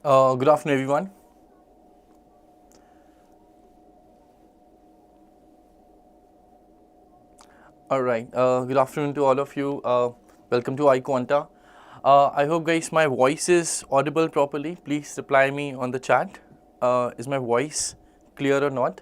Good afternoon, everyone. All right. Good afternoon to all of you. Welcome to iQuanta. I hope, guys, my voice is audible properly. Please reply me on the chat. Is my voice clear or not?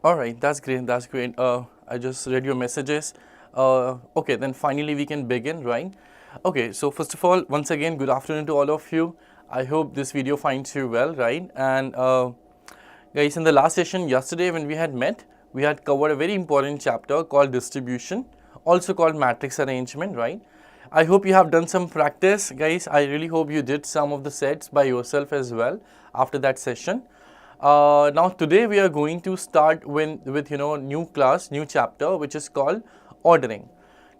All right, that's great. That's great. I just read your messages. Okay, then finally we can begin, right? Okay, so first of all, once again, good afternoon to all of you. I hope this video finds you well, right? And guys, in the last session yesterday when we had met, we had covered a very important chapter called distribution, also called matrix arrangement, right? I hope you have done some practice, guys. I really hope you did some of the sets by yourself as well after that session. Now today we are going to start with new class, new chapter, which is called ordering.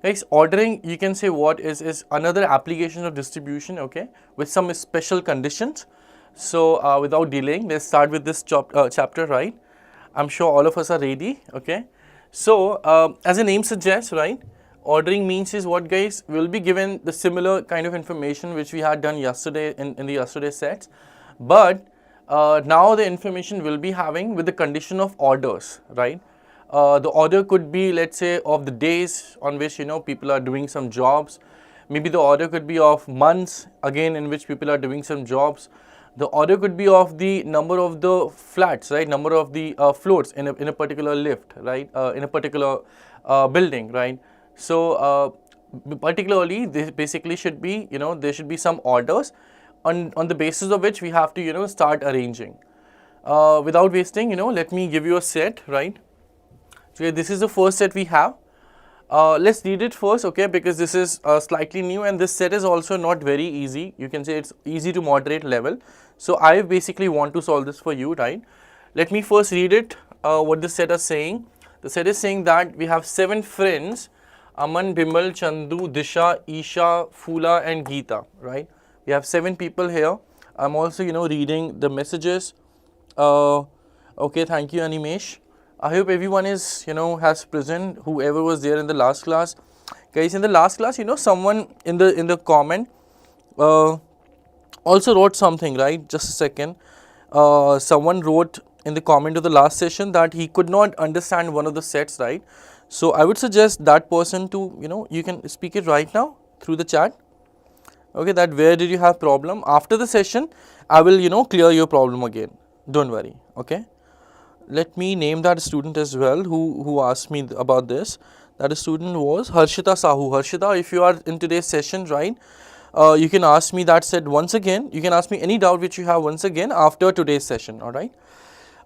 Guys, ordering, you can say what is another application of distribution, okay, with some special conditions. So without delaying, let's start with this chapter, right? I'm sure all of us are ready, okay. So as the name suggests, right, ordering means is what, guys? We'll be given the similar kind of information which we had done yesterday in the yesterday sets, but now the information will be having with the condition of orders, right? The order could be, let's say, of the days on which people are doing some jobs. Maybe the order could be of months, again, in which people are doing some jobs. The order could be of the number of the flats, right? Number of the floors in a particular lift, right? In a particular building, right? So particularly, this basically should be, there should be some orders on the basis of which we have to, start arranging. Without wasting, let me give you a set, right? So this is the first set we have. Let's read it first, okay, because this is slightly new and this set is also not very easy. You can say it's easy to moderate level. So I basically want to solve this for you, right? Let me first read it, what the set is saying. The set is saying that we have 7 friends, Aman, Bimal, Chandu, Disha, Isha, Phula and Geeta, right? We have 7 people here. I'm also, reading the messages. Okay, thank you, Animesh. I hope everyone is, has present, whoever was there in the last class. Guys, in the last class, someone in the comment also wrote something, right? Just a second. Someone wrote in the comment of the last session that he could not understand one of the sets, right? So I would suggest that person to, you can speak it right now through the chat. Okay, that where did you have problem? After the session, I will, clear your problem again. Don't worry, okay? Let me name that student as well who asked me about this. That student was Harshita Sahu. Harshita, if you are in today's session, right, you can ask me that set once again. You can ask me any doubt which you have once again after today's session, all right?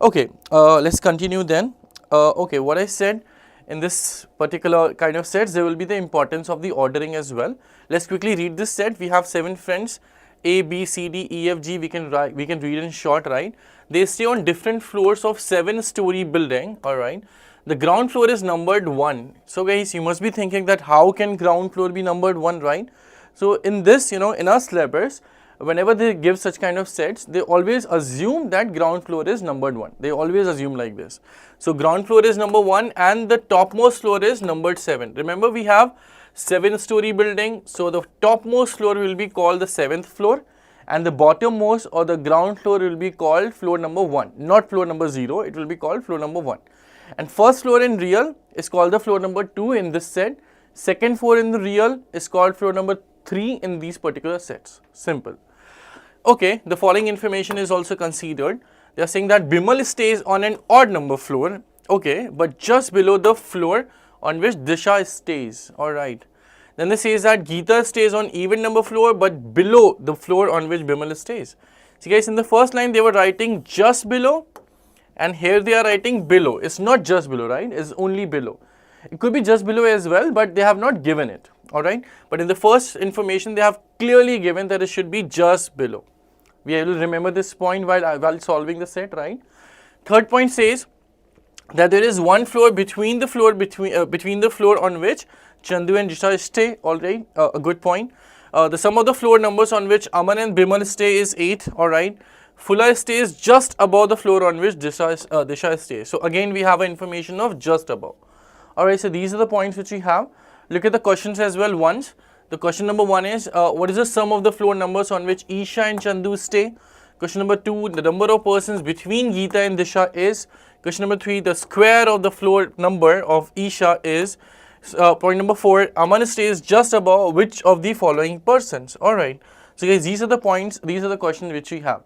Okay, let's continue then. Okay, what I said in this particular kind of sets, there will be the importance of the ordering as well. Let's quickly read this set. We have 7 friends, A, B, C, D, E, F, G. We can read in short, right? They stay on different floors of 7-story building, all right? The ground floor is numbered 1. So guys, you must be thinking that how can ground floor be numbered 1, right? So in this, in our syllabus, whenever they give such kind of sets, they always assume that ground floor is numbered 1. They always assume like this. So ground floor is number 1 and the topmost floor is numbered 7. Remember, we have 7-story building. So the topmost floor will be called the 7th floor. And the bottommost or the ground floor will be called floor number 1, not floor number 0, it will be called floor number 1. And first floor in real is called the floor number 2 in this set. Second floor in the real is called floor number 3 in these particular sets. Simple. Okay, the following information is also considered. They are saying that Bimal stays on an odd number floor, okay, but just below the floor on which Disha stays, alright. Then they say that Geeta stays on even number floor but below the floor on which Bimal stays. See guys, in the first line they were writing just below and here they are writing below. It's not just below, right? It's only below. It could be just below as well, but they have not given it, alright. But in the first information they have clearly given that it should be just below. We will remember this point while solving the set, right? Third point says that there is one floor between the floor on which Chandu and Disha stay, alright, a good point. The sum of the floor numbers on which Aman and Bimal stay is 8, alright. Fuller stays just above the floor on which Disha stays. So again we have information of just above. Alright, so these are the points which we have. Look at the questions as well once. The question number 1 is, what is the sum of the floor numbers on which Isha and Chandu stay? Question number 2, the number of persons between Geeta and Disha is. Question number 3, the square of the floor number of Isha is. Point number 4, Aman stays just above which of the following persons? Alright, so guys, these are the points, these are the questions which we have.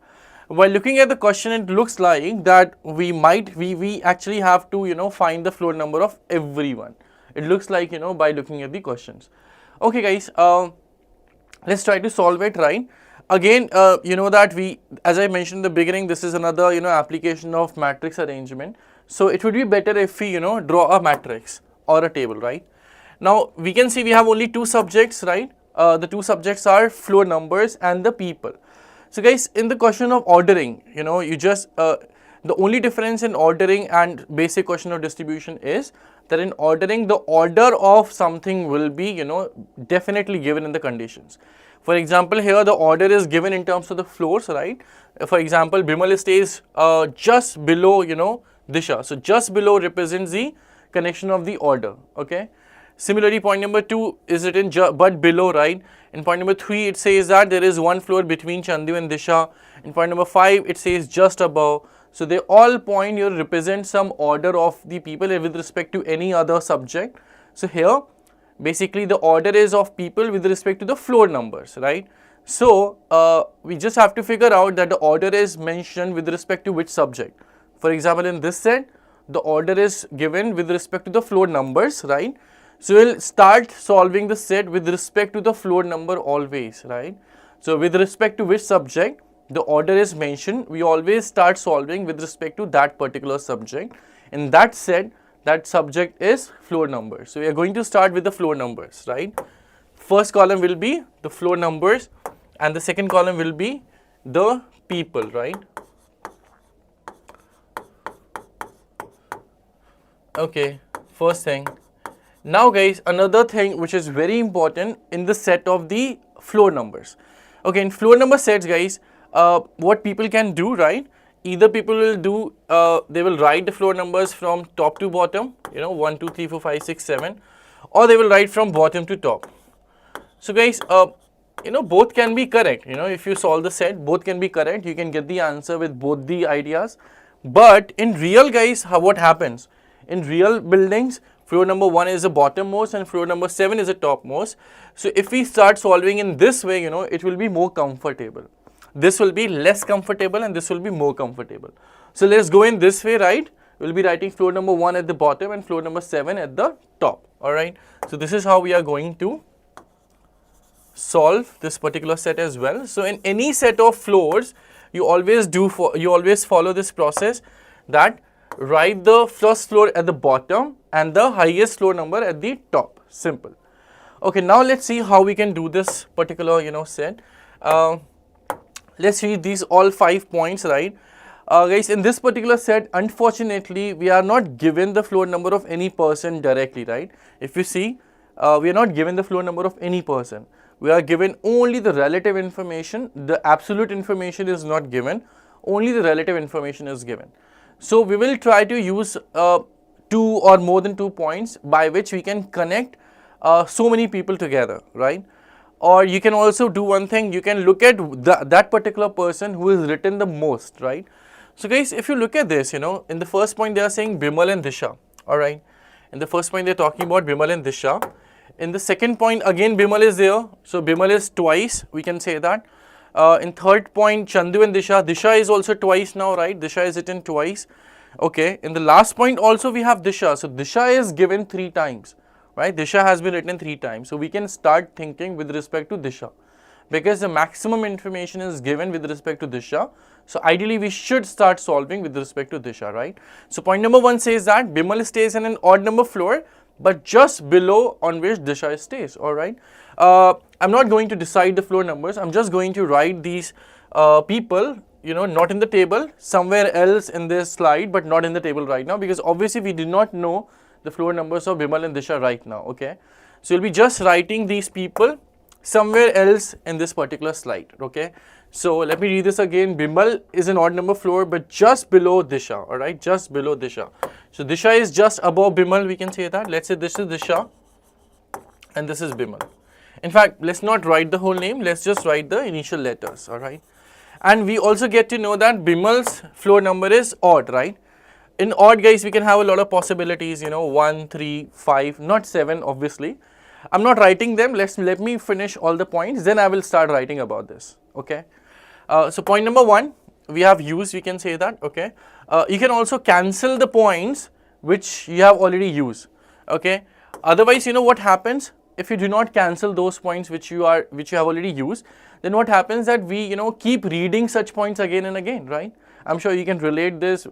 While looking at the question, it looks like that we actually have to, find the floor number of everyone. It looks like, by looking at the questions. Okay guys, let's try to solve it, right? Again, that as I mentioned in the beginning, this is another, application of matrix arrangement. So it would be better if we, draw a matrix or a table, right? Now, we can see we have only 2 subjects, right? The 2 subjects are floor numbers and the people. So guys, in the question of ordering, you just, the only difference in ordering and basic question of distribution is that in ordering, the order of something will be, definitely given in the conditions. For example, here the order is given in terms of the floors, right? For example, Bimal stays just below, Disha. So just below represents the connection of the order, okay? Similarly, point number 2 is written but below, right? In point number 3, it says that there is 1 floor between Chandu and Disha. In point number 5, it says just above. So they all point here represent some order of the people with respect to any other subject. So here, basically the order is of people with respect to the floor numbers, right? So we just have to figure out that the order is mentioned with respect to which subject. For example, in this set, the order is given with respect to the floor numbers, right? So we'll start solving the set with respect to the floor number always, right? So with respect to which subject the order is mentioned, we always start solving with respect to that particular subject. In that set, that subject is floor number. So we are going to start with the floor numbers, right? First column will be the floor numbers and the second column will be the people, right? Okay, first thing. Now guys, another thing which is very important in the set of the floor numbers. Okay, in floor number sets guys, what people can do, right? Either people will do, they will write the floor numbers from top to bottom, 1, 2, 3, 4, 5, 6, 7, or they will write from bottom to top. So guys, both can be correct. If you solve the set, both can be correct. You can get the answer with both the ideas. But in real guys, what happens? In real buildings, floor number 1 is the bottommost and floor number 7 is the topmost. So if we start solving in this way, it will be more comfortable. This will be less comfortable and this will be more comfortable. So let's go in this way, right? We'll be writing floor number 1 at the bottom and floor number 7 at the top. Alright. So this is how we are going to solve this particular set as well. So in any set of floors, you always follow this process, that write the first floor at the bottom and the highest floor number at the top. Simple. Okay, now let's see how we can do this particular set. Let's read these all 5 points, right? Guys, in this particular set, unfortunately, we are not given the floor number of any person directly, right? If you see, we are not given the floor number of any person. We are given only the relative information. The absolute information is not given. Only the relative information is given. So we will try to use 2 or more than 2 points by which we can connect so many people together, right? Or you can also do one thing, you can look at that particular person who is written the most, right? So guys, if you look at this, in the first point they are saying Bimal and Disha, alright? In the first point they are talking about Bimal and Disha. In the second point again Bimal is there, so Bimal is twice, we can say that. In third point Chandu and Disha is also twice now, right? Disha is written twice. Okay, in the last point also we have Disha, so Disha is given 3 times. Right, Disha has been written 3 times. So we can start thinking with respect to Disha, because the maximum information is given with respect to Disha. So ideally we should start solving with respect to Disha, right? So point number 1 says that Bimal stays in an odd number floor, but just below on which Disha stays, alright? I'm not going to decide the floor numbers. I'm just going to write these people, not in the table, somewhere else in this slide, but not in the table right now, because obviously we do not know the floor numbers of Bimal and Disha right now, okay? So you'll be just writing these people somewhere else in this particular slide, okay. So let me read this again. Bimal is an odd number floor, but just below Disha, all right, just below Disha. So Disha is just above Bimal, we can say that. Let's say this is Disha and this is Bimal. In fact, let's not write the whole name, let's just write the initial letters, all right. And we also get to know that Bimal's floor number is odd, right. In odd, guys, we can have a lot of possibilities, you know, 1, 3, 5, not 7, obviously. I'm not writing them. Let me finish all the points, then I will start writing about this, okay. So point number 1, we have used, we can say that, okay. You can also cancel the points which you have already used, okay. Otherwise, you know what happens if you do not cancel those points which you have already used, then what happens that we, you know, keep reading such points again and again, right. I'm sure you can relate this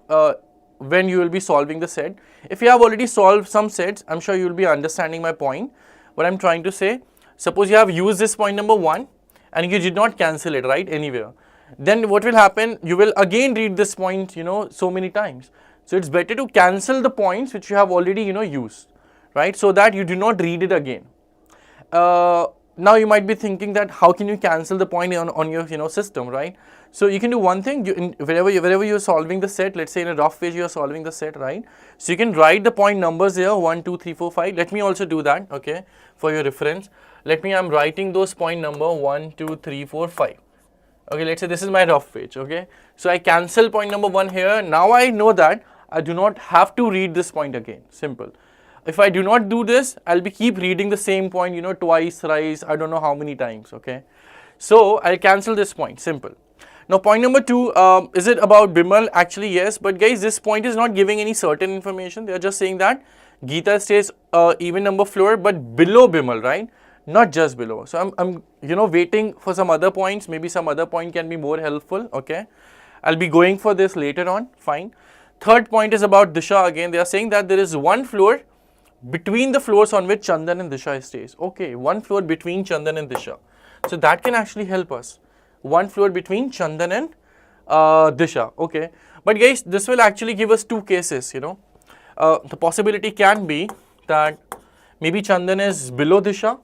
when you will be solving the set. If you have already solved some sets, I'm sure you will be understanding my point. What I'm trying to say, suppose you have used this point number 1 and you did not cancel it, right, anywhere. Then what will happen, you will again read this point, you know, so many times. So it's better to cancel the points which you have already, you know, used, right, so that you do not read it again. Now you might be thinking that how can you cancel the point on your, you know, system, right. So you can do one thing, wherever you're solving the set, let's say in a rough page you're solving the set, right. So you can write the point numbers here, 1, 2, 3, 4, 5. Let me also do that, okay, for your reference. I'm writing those point number 1, 2, 3, 4, 5. Okay, let's say this is my rough page, okay. So I cancel point number 1 here. Now I know that I do not have to read this point again, simple. If I do not do this, I'll be keep reading the same point, you know, twice, thrice, I don't know how many times, okay. So I'll cancel this point, simple. Now point number 2, is it about Bimal? Actually yes, but guys, this point is not giving any certain information. They are just saying that Geeta stays even number floor but below Bimal, right, not just below. So I'm you know, waiting for some other points, maybe some other point can be more helpful, okay. I'll be going for this later on, fine. Third point is about Disha. Again, they are saying that there is one floor between the floors on which Chandan and Disha stays. Okay, one floor between Chandan and Disha. So that can actually help us. One floor between Chandan and Disha. Okay, but guys, this will actually give us two cases, you know. The possibility can be that maybe Chandan is below Disha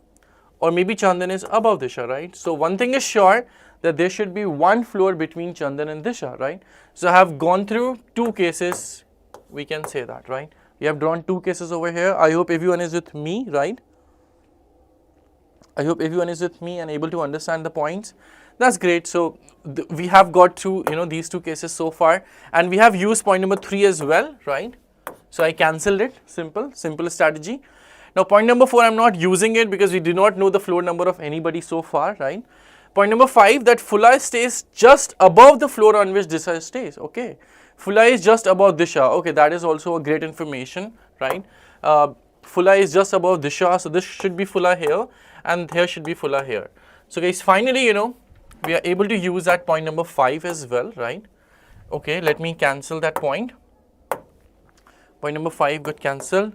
or maybe Chandan is above Disha, right? So one thing is sure, that there should be one floor between Chandan and Disha, right? So I have gone through two cases, we can say that, right? We have drawn two cases over here. I hope everyone is with me, right? I hope everyone is with me and able to understand the points. That's great. So we have got through, you know, these two cases so far, and we have used point number 3 as well, right? So I cancelled it, simple strategy. Now point number 4, I'm not using it because we do not know the floor number of anybody so far, right? Point number 5, that Phula stays just above the floor on which Disha stays, okay. Phula is just above Disha, okay, that is also a great information, right. Phula is just above Disha, so this should be Phula here and here should be Phula here. So guys, finally, you know, we are able to use that point number 5 as well, right. Okay, let me cancel that point. Point number 5 got cancelled.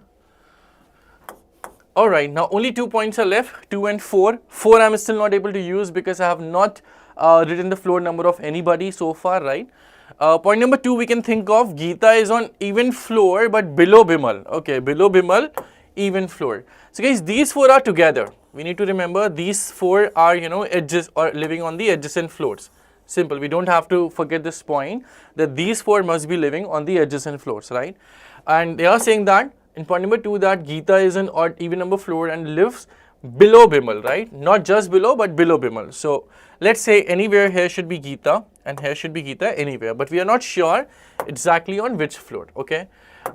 Alright, now only 2 points are left, 2 and 4. 4 I am still not able to use because I have not written the floor number of anybody so far, right. Point number 2, we can think of Geeta is on even floor but below Bimal, okay, below Bimal, even floor. So guys, these 4 are together. We need to remember these 4 are, you know, edges or living on the adjacent floors. Simple, we don't have to forget this point that these 4 must be living on the adjacent floors, right. And they are saying that in point number 2 that Geeta is an odd even number floor and lives below Bimal, right? Not just below but below Bimal. So let's say anywhere here should be Geeta and here should be Geeta anywhere, but we are not sure exactly on which floor, okay?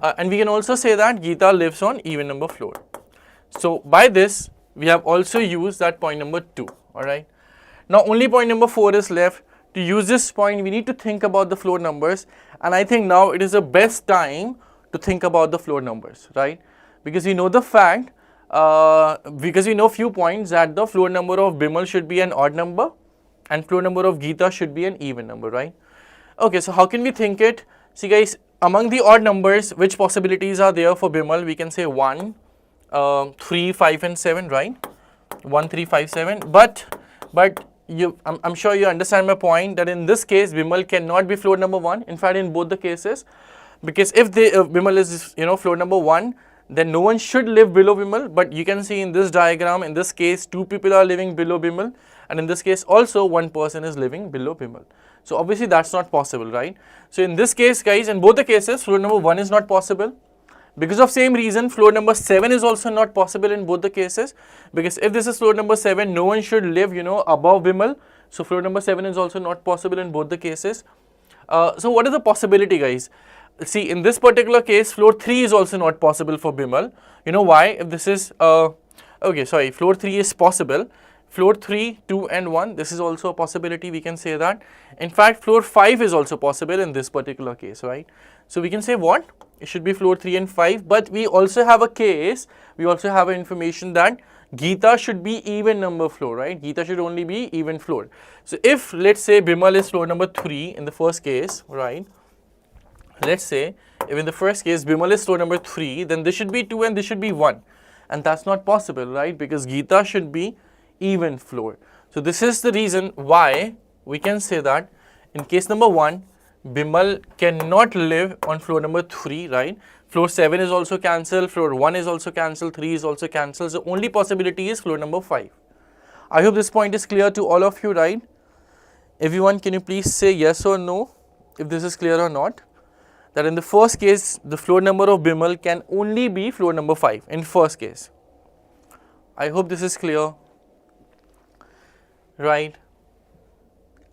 And we can also say that Geeta lives on even number floor. So by this we have also used that point number 2, alright? Now only point number 4 is left. To use this point we need to think about the floor numbers, and I think now it is the best time to think about the floor numbers, right? Because we know the fact, because we know few points that the floor number of Bimal should be an odd number and floor number of Geeta should be an even number, right? Okay, so how can we think it? See guys, among the odd numbers, which possibilities are there for Bimal? We can say 1, 3, 5 and 7, right? 1, 3, 5, 7. But I'm sure you understand my point that in this case, Bimal cannot be floor number 1. In fact, in both the cases, because if Bimal is, you know, floor number 1, then no one should live below Bimal. But you can see in this diagram, in this case, 2 people are living below Bimal, and in this case also 1 person is living below Bimal. So obviously that's not possible, right? So in this case, guys, in both the cases, floor number 1 is not possible. Because of same reason, floor number 7 is also not possible in both the cases, because if this is floor number 7, no one should live, above Bimal. So floor number 7 is also not possible in both the cases. So what is the possibility, guys? See, in this particular case, floor 3 is also not possible for Bimal. You know why? If this is, floor 3 is possible. Floor 3, 2 and 1, this is also a possibility, we can say that. In fact, floor 5 is also possible in this particular case, right? So we can say what? It should be floor 3 and 5, but we also have a case, we also have information that Geeta should be even number floor, right? Geeta should only be even floor. So if, let's say, Bimal is floor number 3 in the first case, right? Let's say, if in the first case, Bimal is floor number 3, then this should be 2 and this should be 1. And that's not possible, right? Because Geeta should be even floor. So this is the reason why we can say that in case number 1, Bimal cannot live on floor number 3, right? Floor 7 is also cancelled, floor 1 is also cancelled, 3 is also cancelled. So only possibility is floor number 5. I hope this point is clear to all of you, right? Everyone, can you please say yes or no if this is clear or not? That in the first case, the floor number of Bimal can only be floor number 5 in first case. I hope this is clear. Right.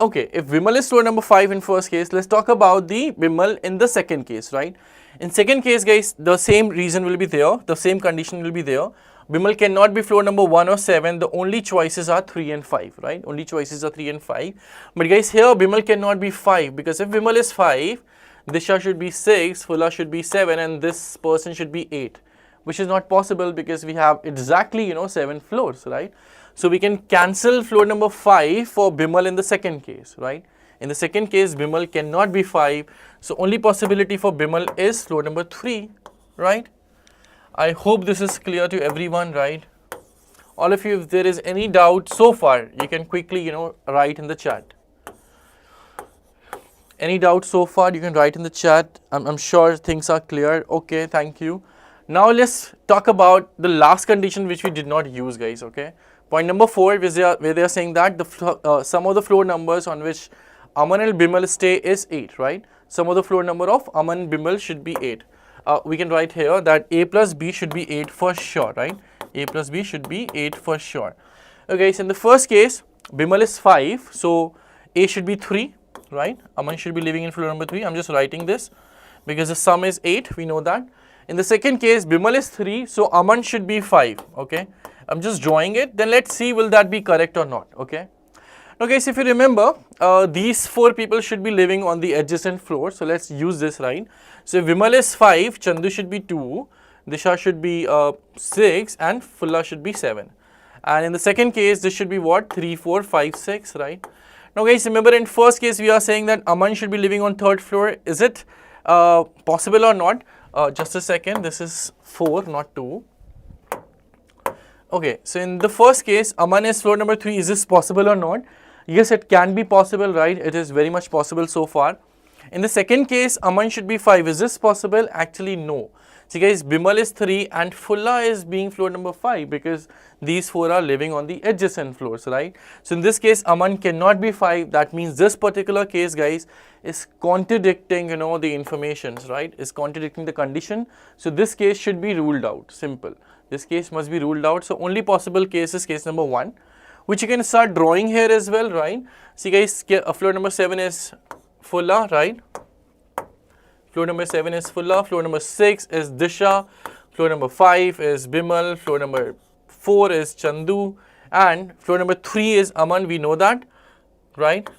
Okay, if Bimal is floor number 5 in first case, let's talk about the Bimal in the second case, right? In second case, guys, the same reason will be there, the same condition will be there. Bimal cannot be floor number 1 or 7, the only choices are 3 and 5, right? Only choices are 3 and 5. But guys, here Bimal cannot be 5, because if Bimal is 5, Disha should be 6, Fulla should be 7, and this person should be 8, which is not possible because we have exactly, 7 floors, right? So we can cancel floor number 5 for Bimal in the second case, right? In the second case, Bimal cannot be 5. So only possibility for Bimal is floor number 3, right? I hope this is clear to everyone, right? All of you, if there is any doubt so far, you can quickly, write in the chat. Any doubt so far, you can write in the chat. I'm sure things are clear. Okay, thank you. Now let's talk about the last condition which we did not use, guys, okay? Point number 4, where they are saying that the sum of the floor numbers on which Aman and Bimal stay is 8, right? Sum of the floor number of Aman and Bimal should be 8. We can write here that A plus B should be 8 for sure, right? A plus B should be 8 for sure. Okay, so in the first case, Bimal is 5, so A should be 3, right? Aman should be living in floor number 3. I'm just writing this because the sum is 8, we know that. In the second case, Bimal is 3, so Aman should be 5, okay? I'm just drawing it, then let's see will that be correct or not, okay? Now guys, if you remember, these 4 people should be living on the adjacent floor, so let's use this, right? So if Bimal is 5, Chandu should be 2, Disha should be 6 and Fulla should be 7. And in the second case, this should be what? 3, 4, 5, 6, right? Now guys, remember in first case, we are saying that Aman should be living on 3rd floor. Is it possible or not? Just a second, this is 4, not 2. Okay, so in the first case, Aman is floor number 3. Is this possible or not? Yes, it can be possible, right? It is very much possible so far. In the second case, Aman should be 5. Is this possible? Actually, no. See guys, Bimal is 3 and Fulla is being floor number 5 because these 4 are living on the adjacent floors, right? So in this case, Aman cannot be 5. That means this particular case, guys, is contradicting, the informations, right? Is contradicting the condition. So this case should be ruled out. Simple. This case must be ruled out. So only possible case is case number 1, which you can start drawing here as well, right? See guys, floor number 7 is Fulla, right? Floor number 7 is Fulla, floor number 6 is Disha, floor number 5 is Bimal, floor number 4 is Chandu, and floor number 3 is Aman, we know that, right?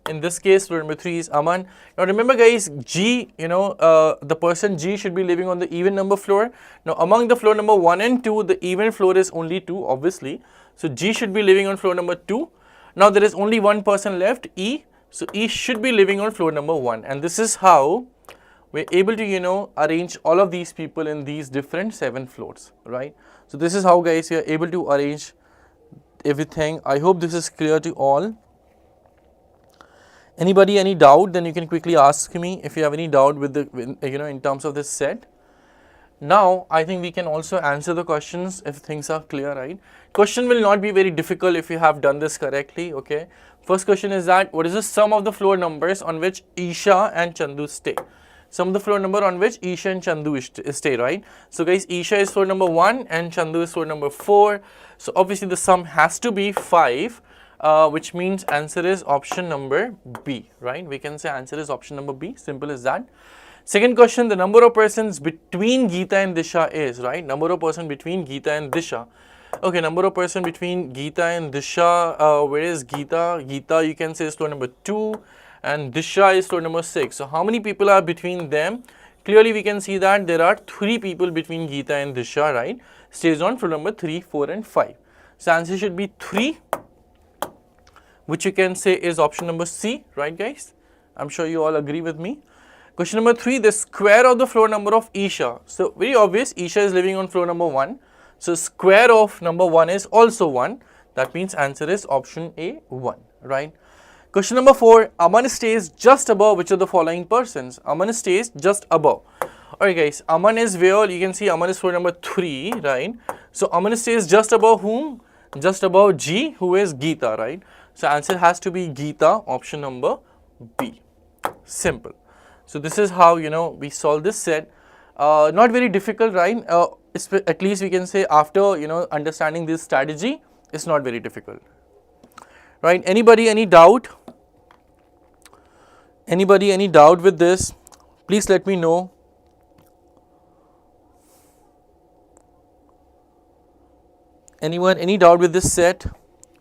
In this case, floor number 3 is Aman. Now remember guys, G, the person G should be living on the even number floor. Now among the floor number 1 and 2, the even floor is only 2, obviously. So G should be living on floor number 2. Now there is only one person left, E. So E should be living on floor number 1. And this is how we're able to, arrange all of these people in these different 7 floors, right? So this is how guys, we are able to arrange everything. I hope this is clear to all. Anybody, any doubt, then you can quickly ask me if you have any doubt with the, in terms of this set. Now, I think we can also answer the questions if things are clear, right? Question will not be very difficult if you have done this correctly, okay? First question is that, what is the sum of the floor numbers on which Isha and Chandu stay? Sum of the floor number on which Isha and Chandu stay, right? So guys, Isha is floor number 1 and Chandu is floor number 4. So obviously the sum has to be 5, which means answer is option number B, right? We can say answer is option number B, simple as that. Second question, the number of persons between Geeta and Disha is, right? Number of person between Geeta and Disha. Okay, number of person between Geeta and Disha, where is Geeta? Geeta, you can say is floor number 2 and Disha is floor number 6. So how many people are between them? Clearly we can see that there are 3 people between Geeta and Disha, right? Stays on floor number 3, 4 and 5. So answer should be 3, which you can say is option number C, right guys? I'm sure you all agree with me. Question number 3, the square of the floor number of Isha. So very obvious, Isha is living on floor number 1. So square of number 1 is also 1. That means answer is option A, 1, right? Question number 4, Aman stays just above which of the following persons? Aman stays just above. Alright guys, Aman is where? You can see Aman is floor number 3, right? So Aman stays just above whom? Just above G, who is Geeta, right? So answer has to be Geeta, option number B. Simple. So this is how, we solve this set. Not very difficult, right? At least we can say after, understanding this strategy, it's not very difficult. Right? Anybody, any doubt? Anybody, any doubt with this? Please let me know. Anyone, any doubt with this set?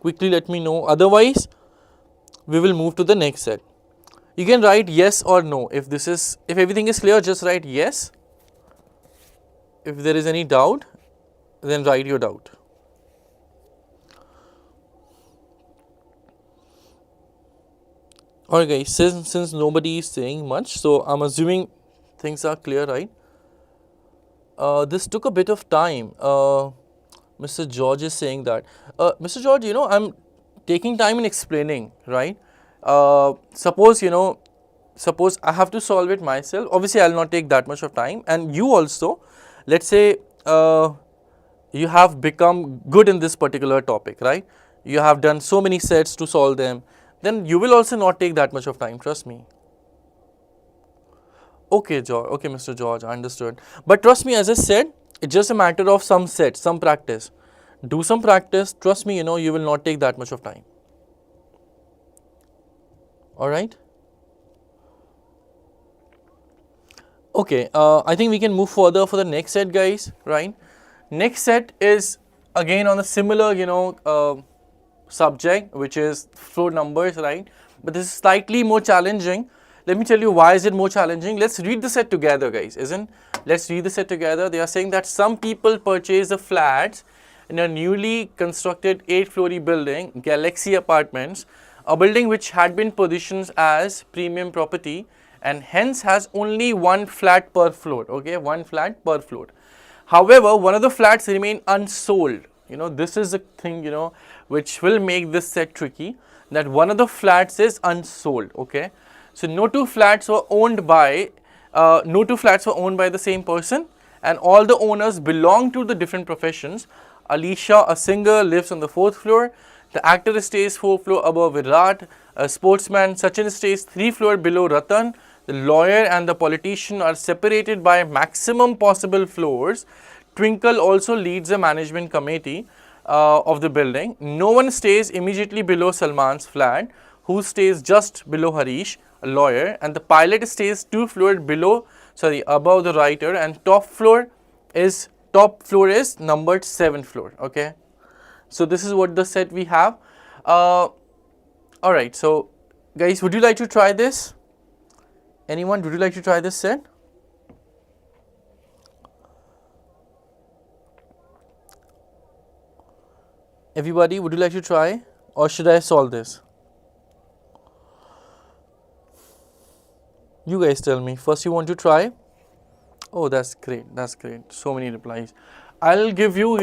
Quickly let me know. Otherwise, we will move to the next set. You can write yes or no. If everything is clear, just write yes. If there is any doubt, then write your doubt. Alright guys, since nobody is saying much, so I'm assuming things are clear, right? This took a bit of time. Mr. George is saying that. Mr. George, I'm taking time in explaining, right? Suppose I have to solve it myself. Obviously, I'll not take that much of time. And you also, let's say you have become good in this particular topic, right? You have done so many sets to solve them. Then you will also not take that much of time, trust me. Okay, George. Okay, Mr. George, I understood. But trust me, as I said, it's just a matter of some sets, some practice. Do some practice. Trust me, you will not take that much of time. Alright. Okay, I think we can move further for the next set, guys, right? Next set is again on a similar, subject, which is floor numbers, right? But this is slightly more challenging. Let me tell you why is it more challenging. Let's read the set together, guys, Let's read the set together. They are saying that some people purchase the flats in a newly constructed 8-floor building, Galaxy Apartments, a building which had been positioned as premium property and hence has only 1 flat per floor, okay, 1 flat per floor. However, one of the flats remain unsold. This is the thing, which will make this set tricky, that one of the flats is unsold, okay. So no two flats were owned by the same person, and all the owners belong to the different professions. Alicia, a singer, lives on the 4th floor. The actor stays 4th floor above Virat. A sportsman, Sachin, stays 3 floors below Ratan. The lawyer and the politician are separated by maximum possible floors. Twinkle also leads the management committee of the building. No one stays immediately below Salman's flat, who stays just below Harish, a lawyer, and the pilot stays 2 floors above the writer, and top floor is numbered 7th floor, okay. So this is what the set we have. Alright, so guys, would you like to try this? Anyone, would you like to try this set? Everybody, would you like to try, or should I solve this? You guys tell me. First you want to try? Oh, that's great. That's great. So many replies. I'll give you,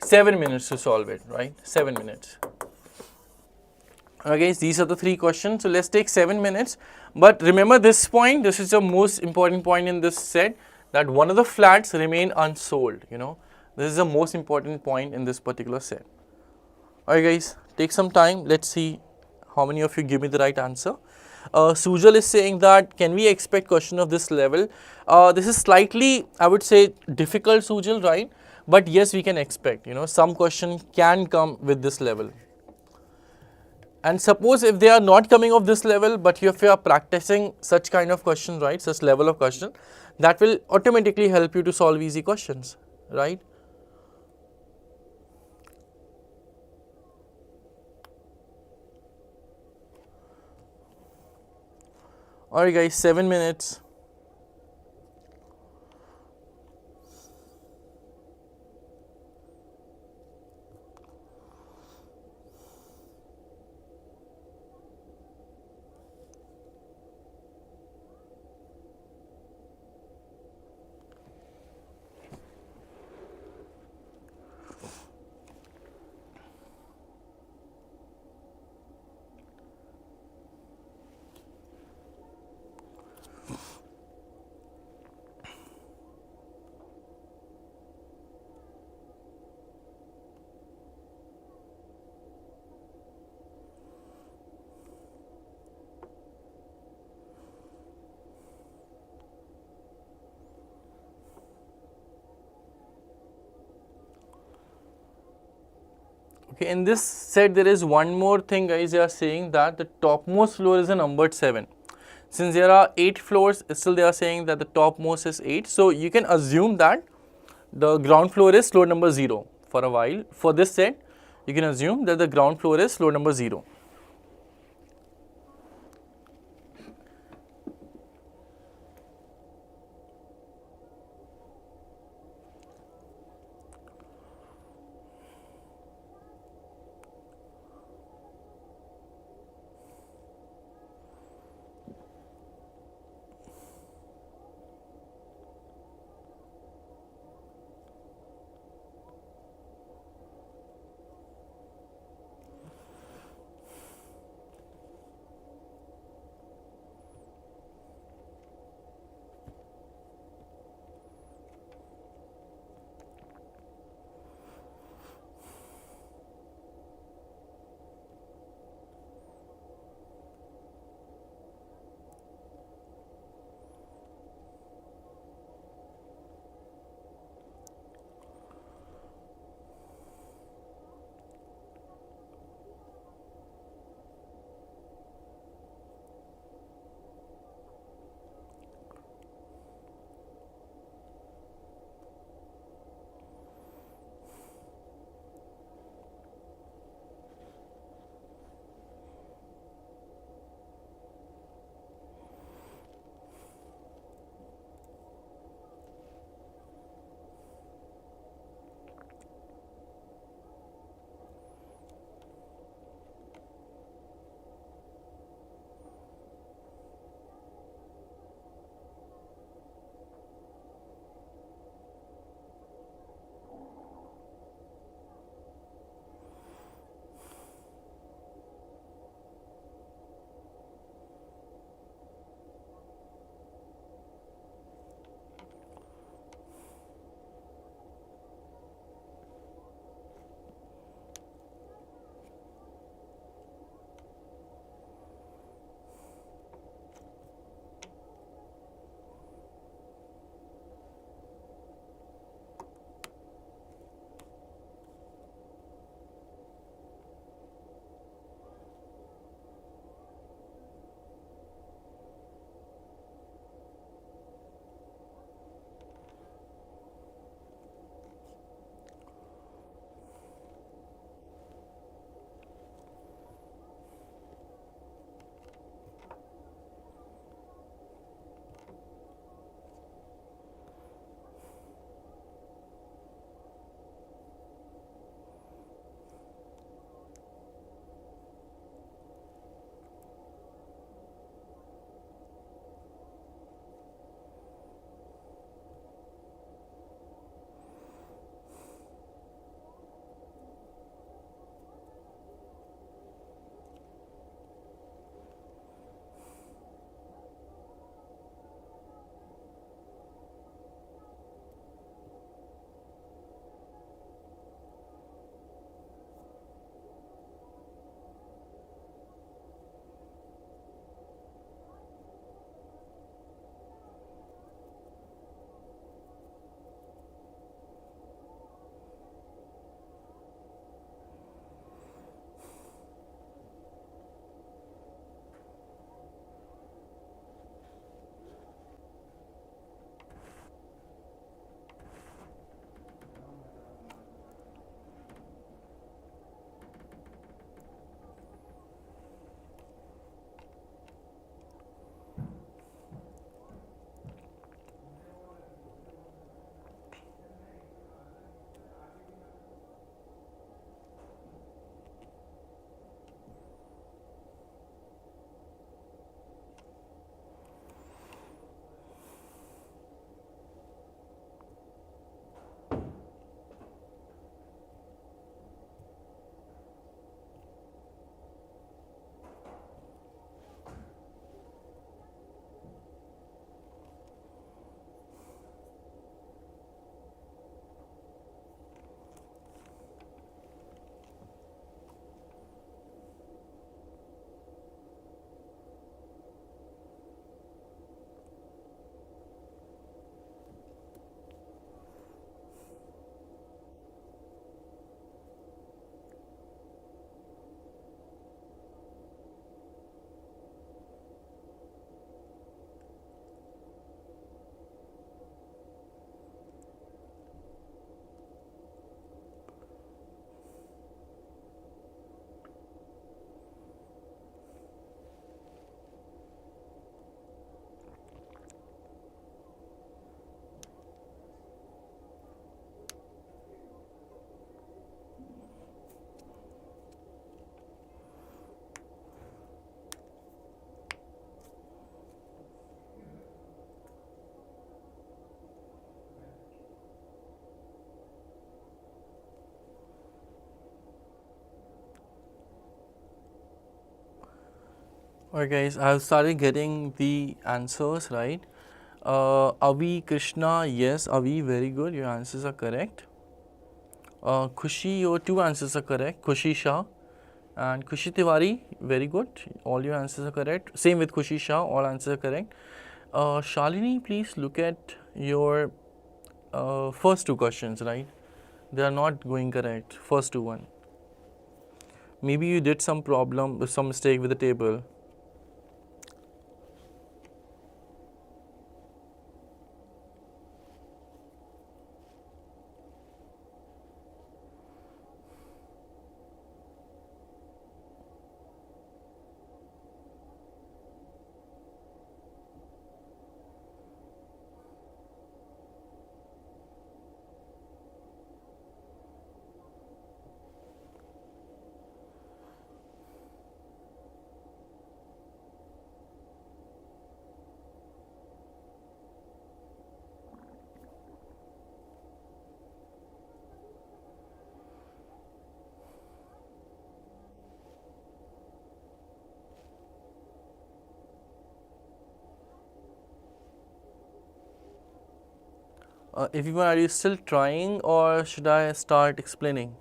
7 minutes to solve it, right? 7 minutes. Okay, guys, these are the 3 questions. So let's take 7 minutes. But remember this point, this is the most important point in this set, that one of the flats remain unsold, This is the most important point in this particular set. Alright guys, take some time. Let's see how many of you give me the right answer. Sujal is saying that, can we expect question of this level? This is slightly, I would say, difficult, Sujal, right? But yes, we can expect, some question can come with this level. And suppose if they are not coming of this level, but if you are practicing such kind of question, right, such level of question, that will automatically help you to solve easy questions, right? Alright guys, 7 minutes. Okay, in this set there is one more thing, guys. They are saying that the topmost floor is a numbered 7. Since there are 8 floors, still they are saying that the topmost is 8. So you can assume that the ground floor is floor number 0 for a while. For this set, you can assume that the ground floor is floor number 0. Alright guys, I have started getting the answers right. Avi Krishna, yes, Avi, very good, your answers are correct. Khushi, your two answers are correct. Khushi Shah and Khushi Tiwari, very good, all your answers are correct. Same with Khushi Shah, all answers are correct. Shalini, please look at your first two questions, right? They are not going correct, first two one. Maybe you did some problem, some mistake with the table. Everyone, are you still trying or should I start explaining?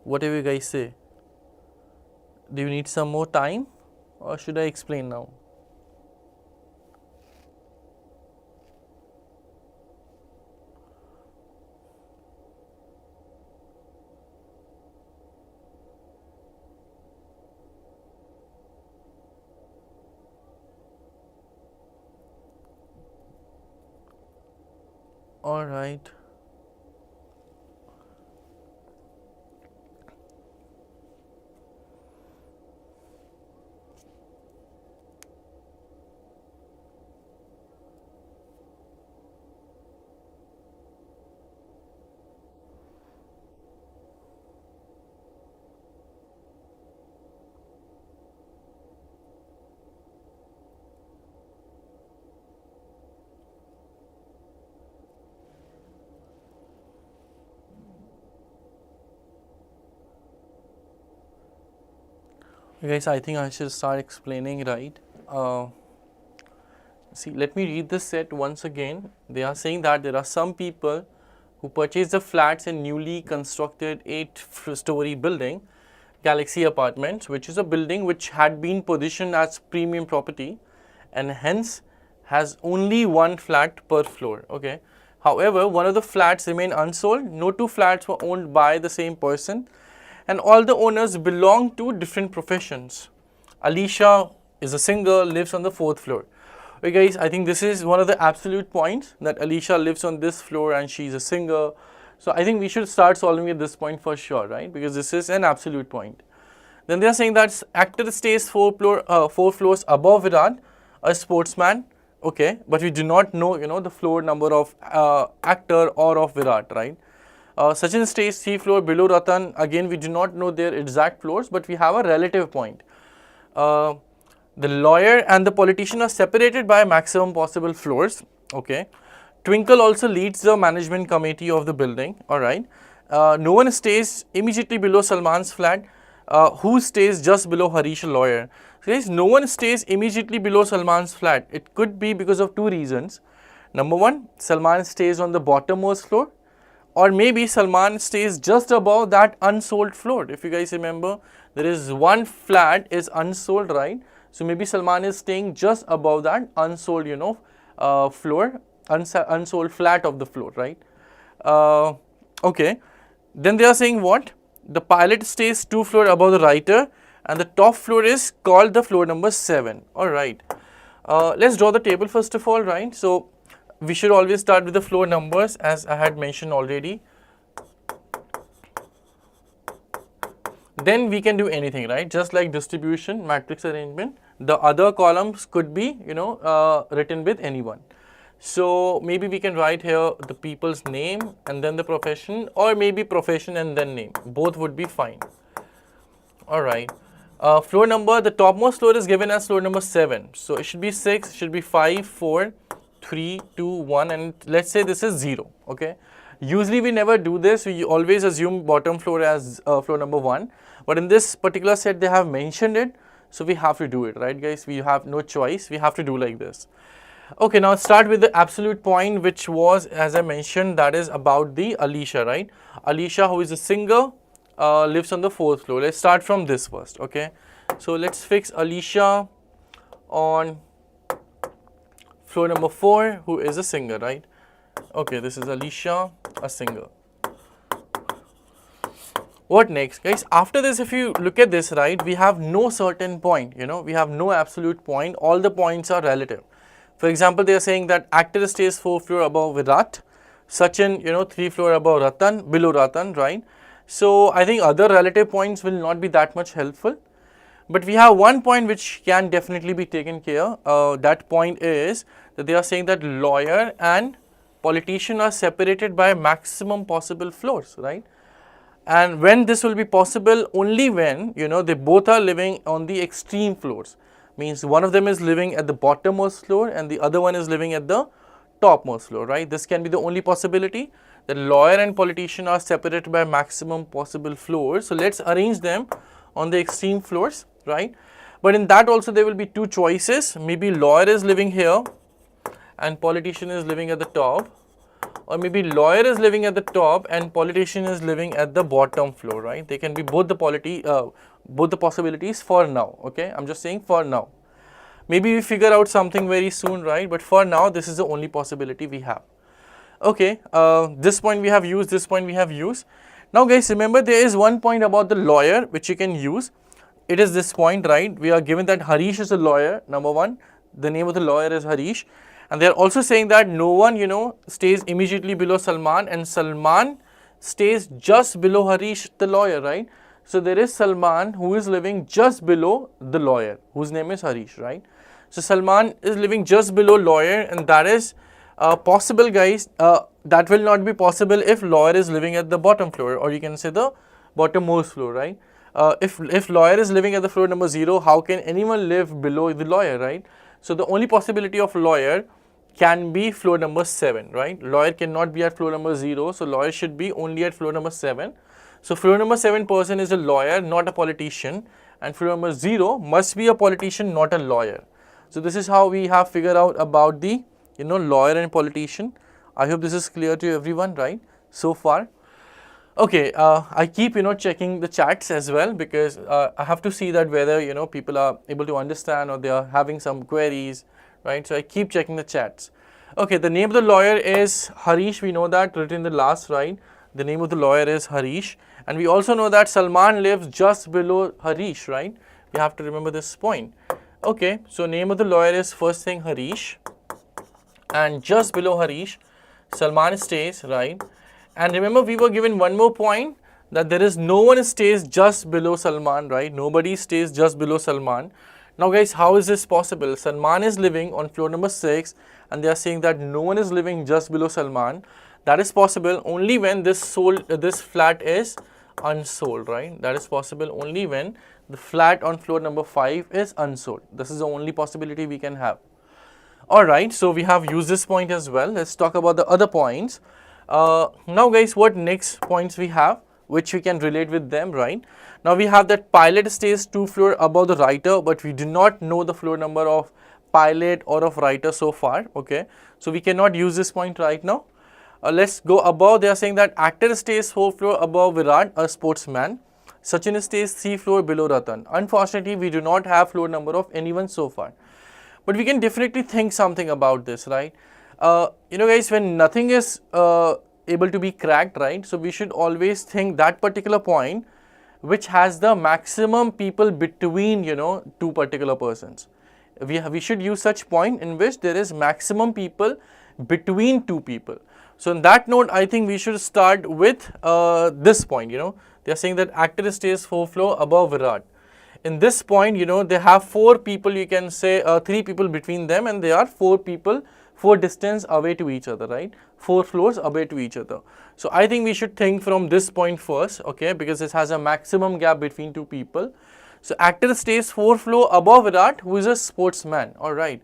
Whatever you guys say. Do you need some more time or should I explain now? All right. Okay, guys, I think I should start explaining, right? See, let me read this set once again. They are saying that there are some people who purchase the flats in newly constructed 8-story building, Galaxy Apartments, which is a building which had been positioned as premium property and hence has only one flat per floor. Okay. However, one of the flats remained unsold. No two flats were owned by the same person and all the owners belong to different professions. Alicia is a singer, lives on the 4th floor. Okay guys, I think this is one of the absolute points that Alicia lives on this floor and she's a singer. So I think we should start solving at this point for sure, right? Because this is an absolute point. Then they are saying that actor stays 4 floors above Virat, a sportsman. Okay, but we do not know, the floor number of actor or of Virat, right? Sachin stays 3 floors below Ratan. Again, we do not know their exact floors, but we have a relative point. The lawyer and the politician are separated by maximum possible floors. Okay. Twinkle also leads the management committee of the building. Alright. No one stays immediately below Salman's flat. Who stays just below Harish, lawyer? So guys, no one stays immediately below Salman's flat. It could be because of two reasons. Number one, Salman stays on the bottommost floor, or maybe Salman stays just above that unsold floor. If you guys remember, there is one flat is unsold, right? So maybe Salman is staying just above that unsold, floor, unsold flat of the floor, right? Okay. Then they are saying what? The pilot stays 2 floors above the writer and the top floor is called the floor number 7. Alright. Let's draw the table first of all, right? So we should always start with the floor numbers as I had mentioned already. Then we can do anything, right? Just like distribution, matrix arrangement, the other columns could be, written with anyone. So maybe we can write here the people's name and then the profession, or maybe profession and then name. Both would be fine. Alright. Floor number, the topmost floor is given as floor number 7. So it should be 6, should be 5, 4, 3, 2, 1, and let's say this is 0. Okay. Usually we never do this, we always assume bottom floor as floor number 1. But in this particular set they have mentioned it. So we have to do it, right guys? We have no choice, we have to do like this. Okay, now start with the absolute point, which was, as I mentioned, that is about the Alicia, right? Alicia, who is a singer, lives on the 4th floor. Let's start from this first, okay? So let's fix Alicia on floor number 4, who is a singer, right? Okay, this is Alicia, a singer. What next, guys? After this, if you look at this, right, we have no certain point, you know, we have no absolute point. All the points are relative. For example, they are saying that actor stays 4 floor above Virat, Sachin, you know, 3 floor above Ratan, below Ratan, right? So I think other relative points will not be that much helpful. But we have one point which can definitely be taken care. That point is that they are saying that lawyer and politician are separated by maximum possible floors, right? And when this will be possible? Only when, you know, they both are living on the extreme floors. Means one of them is living at the bottommost floor and the other one is living at the topmost floor, right? This can be the only possibility, that lawyer and politician are separated by maximum possible floors. So let's arrange them on the extreme floors, right? But in that also there will be two choices. Maybe lawyer is living here and politician is living at the top, or maybe lawyer is living at the top and politician is living at the bottom floor, right? They can be both the possibilities for now, okay? I'm just saying for now. Maybe we figure out something very soon, right? But for now, this is the only possibility we have. Okay, this point we have used, this point we have used. Now guys, remember there is one point about the lawyer which you can use. It is this point, right? We are given that Harish is a lawyer, number one. The name of the lawyer is Harish. And they are also saying that no one, you know, stays immediately below Salman, and Salman stays just below Harish, the lawyer, right? So there is Salman who is living just below the lawyer, whose name is Harish, right? So Salman is living just below lawyer, and that is possible, guys. That will not be possible if lawyer is living at the bottom floor, or you can say the bottommost floor, right? If lawyer is living at the floor number 0, how can anyone live below the lawyer, right? So the only possibility of lawyer can be floor number 7, right? Lawyer cannot be at floor number 0, so lawyer should be only at floor number 7. So floor number 7 person is a lawyer, not a politician, and floor number 0 must be a politician, not a lawyer. So this is how we have figured out about the, you know, lawyer and politician. I hope this is clear to everyone, right, so far. Okay, I keep, you know, checking the chats as well, because I have to see that whether, you know, people are able to understand or they are having some queries, right? So I keep checking the chats. Okay, the name of the lawyer is Harish. We know that, written in the last, right? The name of the lawyer is Harish. And we also know that Salman lives just below Harish, right? We have to remember this point. Okay, so name of the lawyer is first thing Harish, and just below Harish, Salman stays, right? And remember, we were given one more point, that there is no one stays just below Salman, right? Nobody stays just below Salman. Now guys, how is this possible? Salman is living on floor number 6 and they are saying that no one is living just below Salman. That is possible only when this flat is unsold, right? That is possible only when the flat on floor number 5 is unsold. This is the only possibility we can have. Alright, so we have used this point as well. Let's talk about the other points. Now guys, what next points we have which we can relate with them, right? Now we have that pilot stays 2 floor above the writer, but we do not know the floor number of pilot or of writer so far, okay? So we cannot use this point right now. Let's go above. They are saying that actor stays 4 floor above Virat, a sportsman. Sachin stays 3 floor below Ratan. Unfortunately, we do not have floor number of anyone so far. But we can definitely think something about this, right? You know guys, when nothing is able to be cracked, right? So we should always think that particular point which has the maximum people between, you know, two particular persons. We should use such point in which there is maximum people between two people. So in that note, I think we should start with this point, you know. They are saying that actor stays 4 floor above Virat. In this point, you know, they have 4 people, you can say 3 people between them, and they are 4 people, 4 distance away to each other, right? 4 floors away to each other. So I think we should think from this point first, okay, because this has a maximum gap between 2 people. So actor stays 4 floor above Virat, who is a sportsman, alright.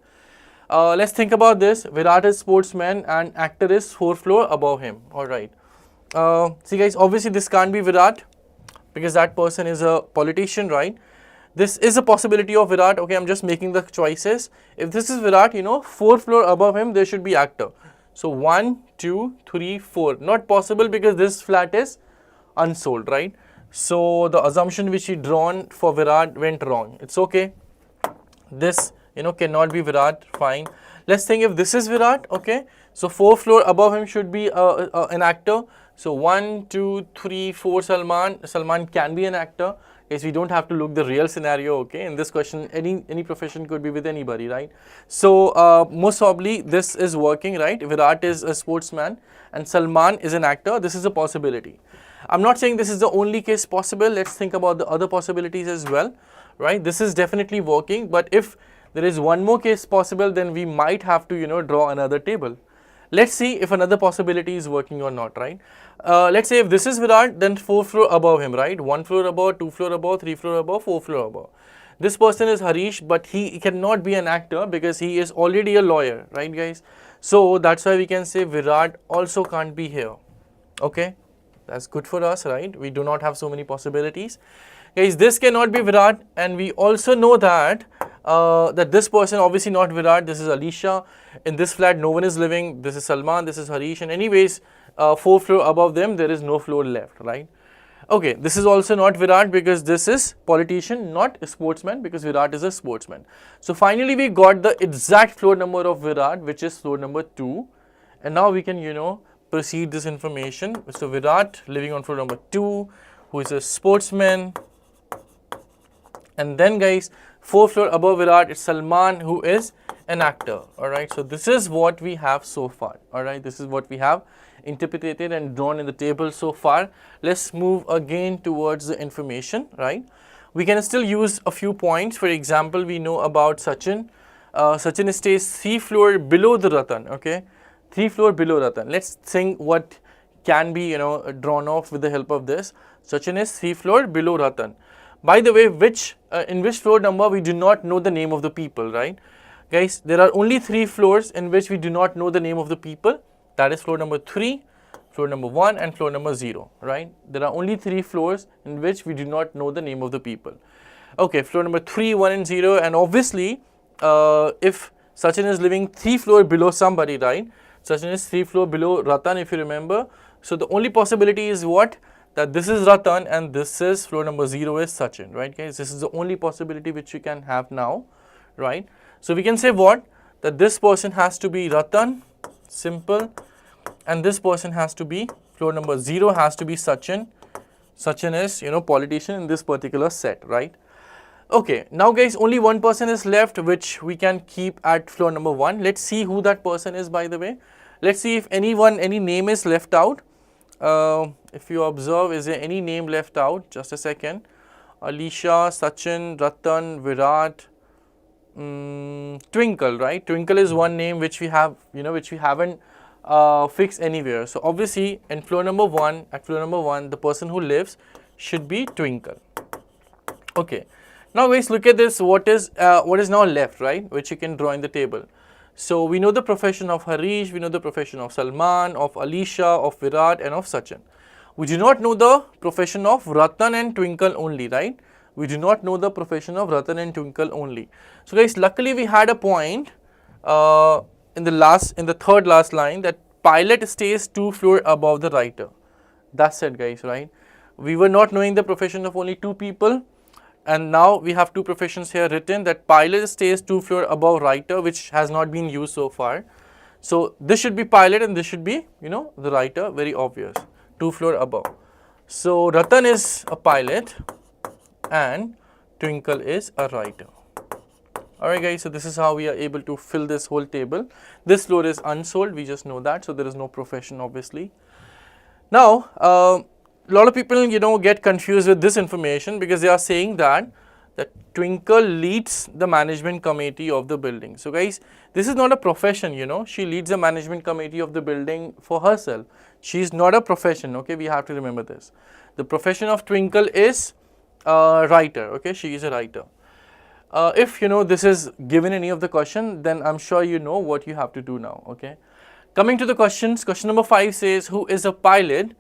Let's think about this. Virat is sportsman and actor is 4 floor above him, alright. See guys, obviously this can't be Virat because that person is a politician, right? This is a possibility of Virat. Okay, I'm just making the choices. If this is Virat, 4th floor above him, there should be actor. So 1, 2, 3, 4. Not possible because this flat is unsold, right? So the assumption which he drawn for Virat went wrong. It's okay. This, cannot be Virat. Fine. Let's think if this is Virat. Okay. So 4th floor above him should be an actor. So 1, 2, 3, 4 Salman. Salman can be an actor. Yes, we don't have to look the real scenario. Okay. In this question, any profession could be with anybody, right? So most probably this is working, right? Virat is a sportsman and Salman is an actor. This is a possibility. I'm not saying this is the only case possible. Let's think about the other possibilities as well, right? This is definitely working, but if there is one more case possible, then we might have to, draw another table. Let's see if another possibility is working or not, right? Let's say if this is Virat, then 4th floor above him, right? 1 floor above, 2 floor above, 3 floor above, 4 floor above. This person is Harish, but he cannot be an actor because he is already a lawyer, right, guys? So that's why we can say Virat also can't be here, okay? That's good for us, right? We do not have so many possibilities. Guys, this cannot be Virat, and we also know that that this person, obviously not Virat, this is Alisha. In this flat, no one is living. This is Salman, this is Harish, and anyways, 4th floor above them, there is no floor left, right? Okay, this is also not Virat because this is politician, not a sportsman, because Virat is a sportsman. So finally, we got the exact floor number of Virat, which is floor number 2. And now we can, proceed this information. So Virat living on floor number 2, who is a sportsman. And then guys, 4th floor above Virat, it's Salman, who is an actor. Alright, so this is what we have so far. Alright, this is what we have interpreted and drawn in the table so far. Let's move again towards the information, right? We can still use a few points. For example, we know about Sachin. Sachin stays 3 floor below the Ratan, okay? 3 floor below Ratan. Let's think what can be, drawn off with the help of this. Sachin is 3 floor below Ratan. By the way, in which floor number we do not know the name of the people, right? Guys, there are only 3 floors in which we do not know the name of the people. That is floor number 3, floor number 1 and floor number 0, right? There are only 3 floors in which we do not know the name of the people. Okay, floor number 3, 1 and 0, and obviously, if Sachin is living 3 floor below somebody, right? Sachin is 3 floor below Ratan, if you remember. So the only possibility is what? That this is Ratan and this is floor number 0 is Sachin, right guys? This is the only possibility which we can have now, right? So we can say what? That this person has to be Ratan, simple, and this person has to be, floor number 0 has to be Sachin. Sachin is, politician in this particular set, right? Okay, now guys, only one person is left which we can keep at floor number 1. Let's see who that person is, by the way. Let's see if any name is left out. If you observe, is there any name left out? Just a second. Alisha, Sachin, Ratan, Virat, Twinkle, right? Twinkle is one name which we have, which we haven't fixed anywhere. So obviously, in floor number 1, at floor number 1, the person who lives should be Twinkle. Okay. Now guys, look at this. What is now left, right? Which you can draw in the table. So we know the profession of Harish, we know the profession of Salman, of Alisha, of Virat, and of Sachin. We do not know the profession of Ratan and Twinkle only, right? We do not know the profession of Ratan and Twinkle only. So guys, luckily we had a point in the third last line that pilot stays 2 floor above the writer. That's it, guys, right? We were not knowing the profession of only 2 people. And now we have 2 professions here written, that pilot stays 2 floor above writer, which has not been used so far. So this should be pilot and this should be, the writer, very obvious, 2 floor above. So Ratan is a pilot and Twinkle is a writer. Alright guys, so this is how we are able to fill this whole table. This floor is unsold, we just know that, so there is no profession obviously. Now, a lot of people, get confused with this information because they are saying that Twinkle leads the management committee of the building. So guys, this is not a profession, she leads the management committee of the building for herself. She is not a profession, okay, we have to remember this. The profession of Twinkle is a writer, okay, she is a writer. If, this is given any of the question, then I'm sure you know what you have to do now, okay. Coming to the questions, question number 5 says, who is a pilot?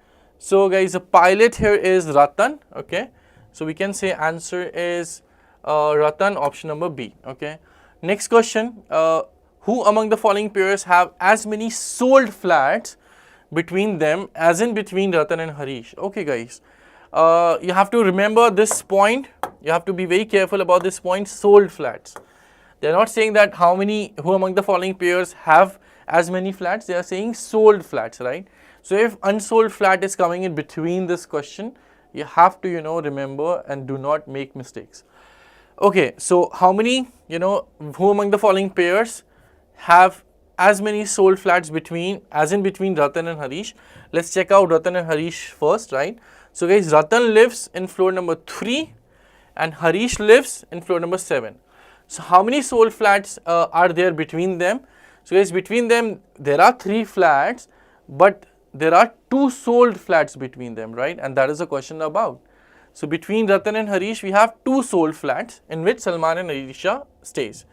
So guys, the pilot here is Ratan, okay. So we can say answer is Ratan, option number B. Okay. Next question, who among the following pairs have as many sold flats between them as in between Ratan and Harish? Okay guys, you have to remember this point, you have to be very careful about this point, sold flats. They are not saying that who among the following pairs have as many flats, they are saying sold flats, right? So if unsold flat is coming in between this question, you have to, remember and do not make mistakes. Okay, so how many, who among the following pairs have as many sold flats as in between Ratan and Harish? Let's check out Ratan and Harish first, right? So guys, Ratan lives in floor number 3 and Harish lives in floor number 7. So how many sold flats are there between them? So guys, between them there are 3 flats, but there are 2 sold flats between them, right? And that is the question about. So between Ratan and Harish, we have 2 sold flats in which Salman and Arisha stays.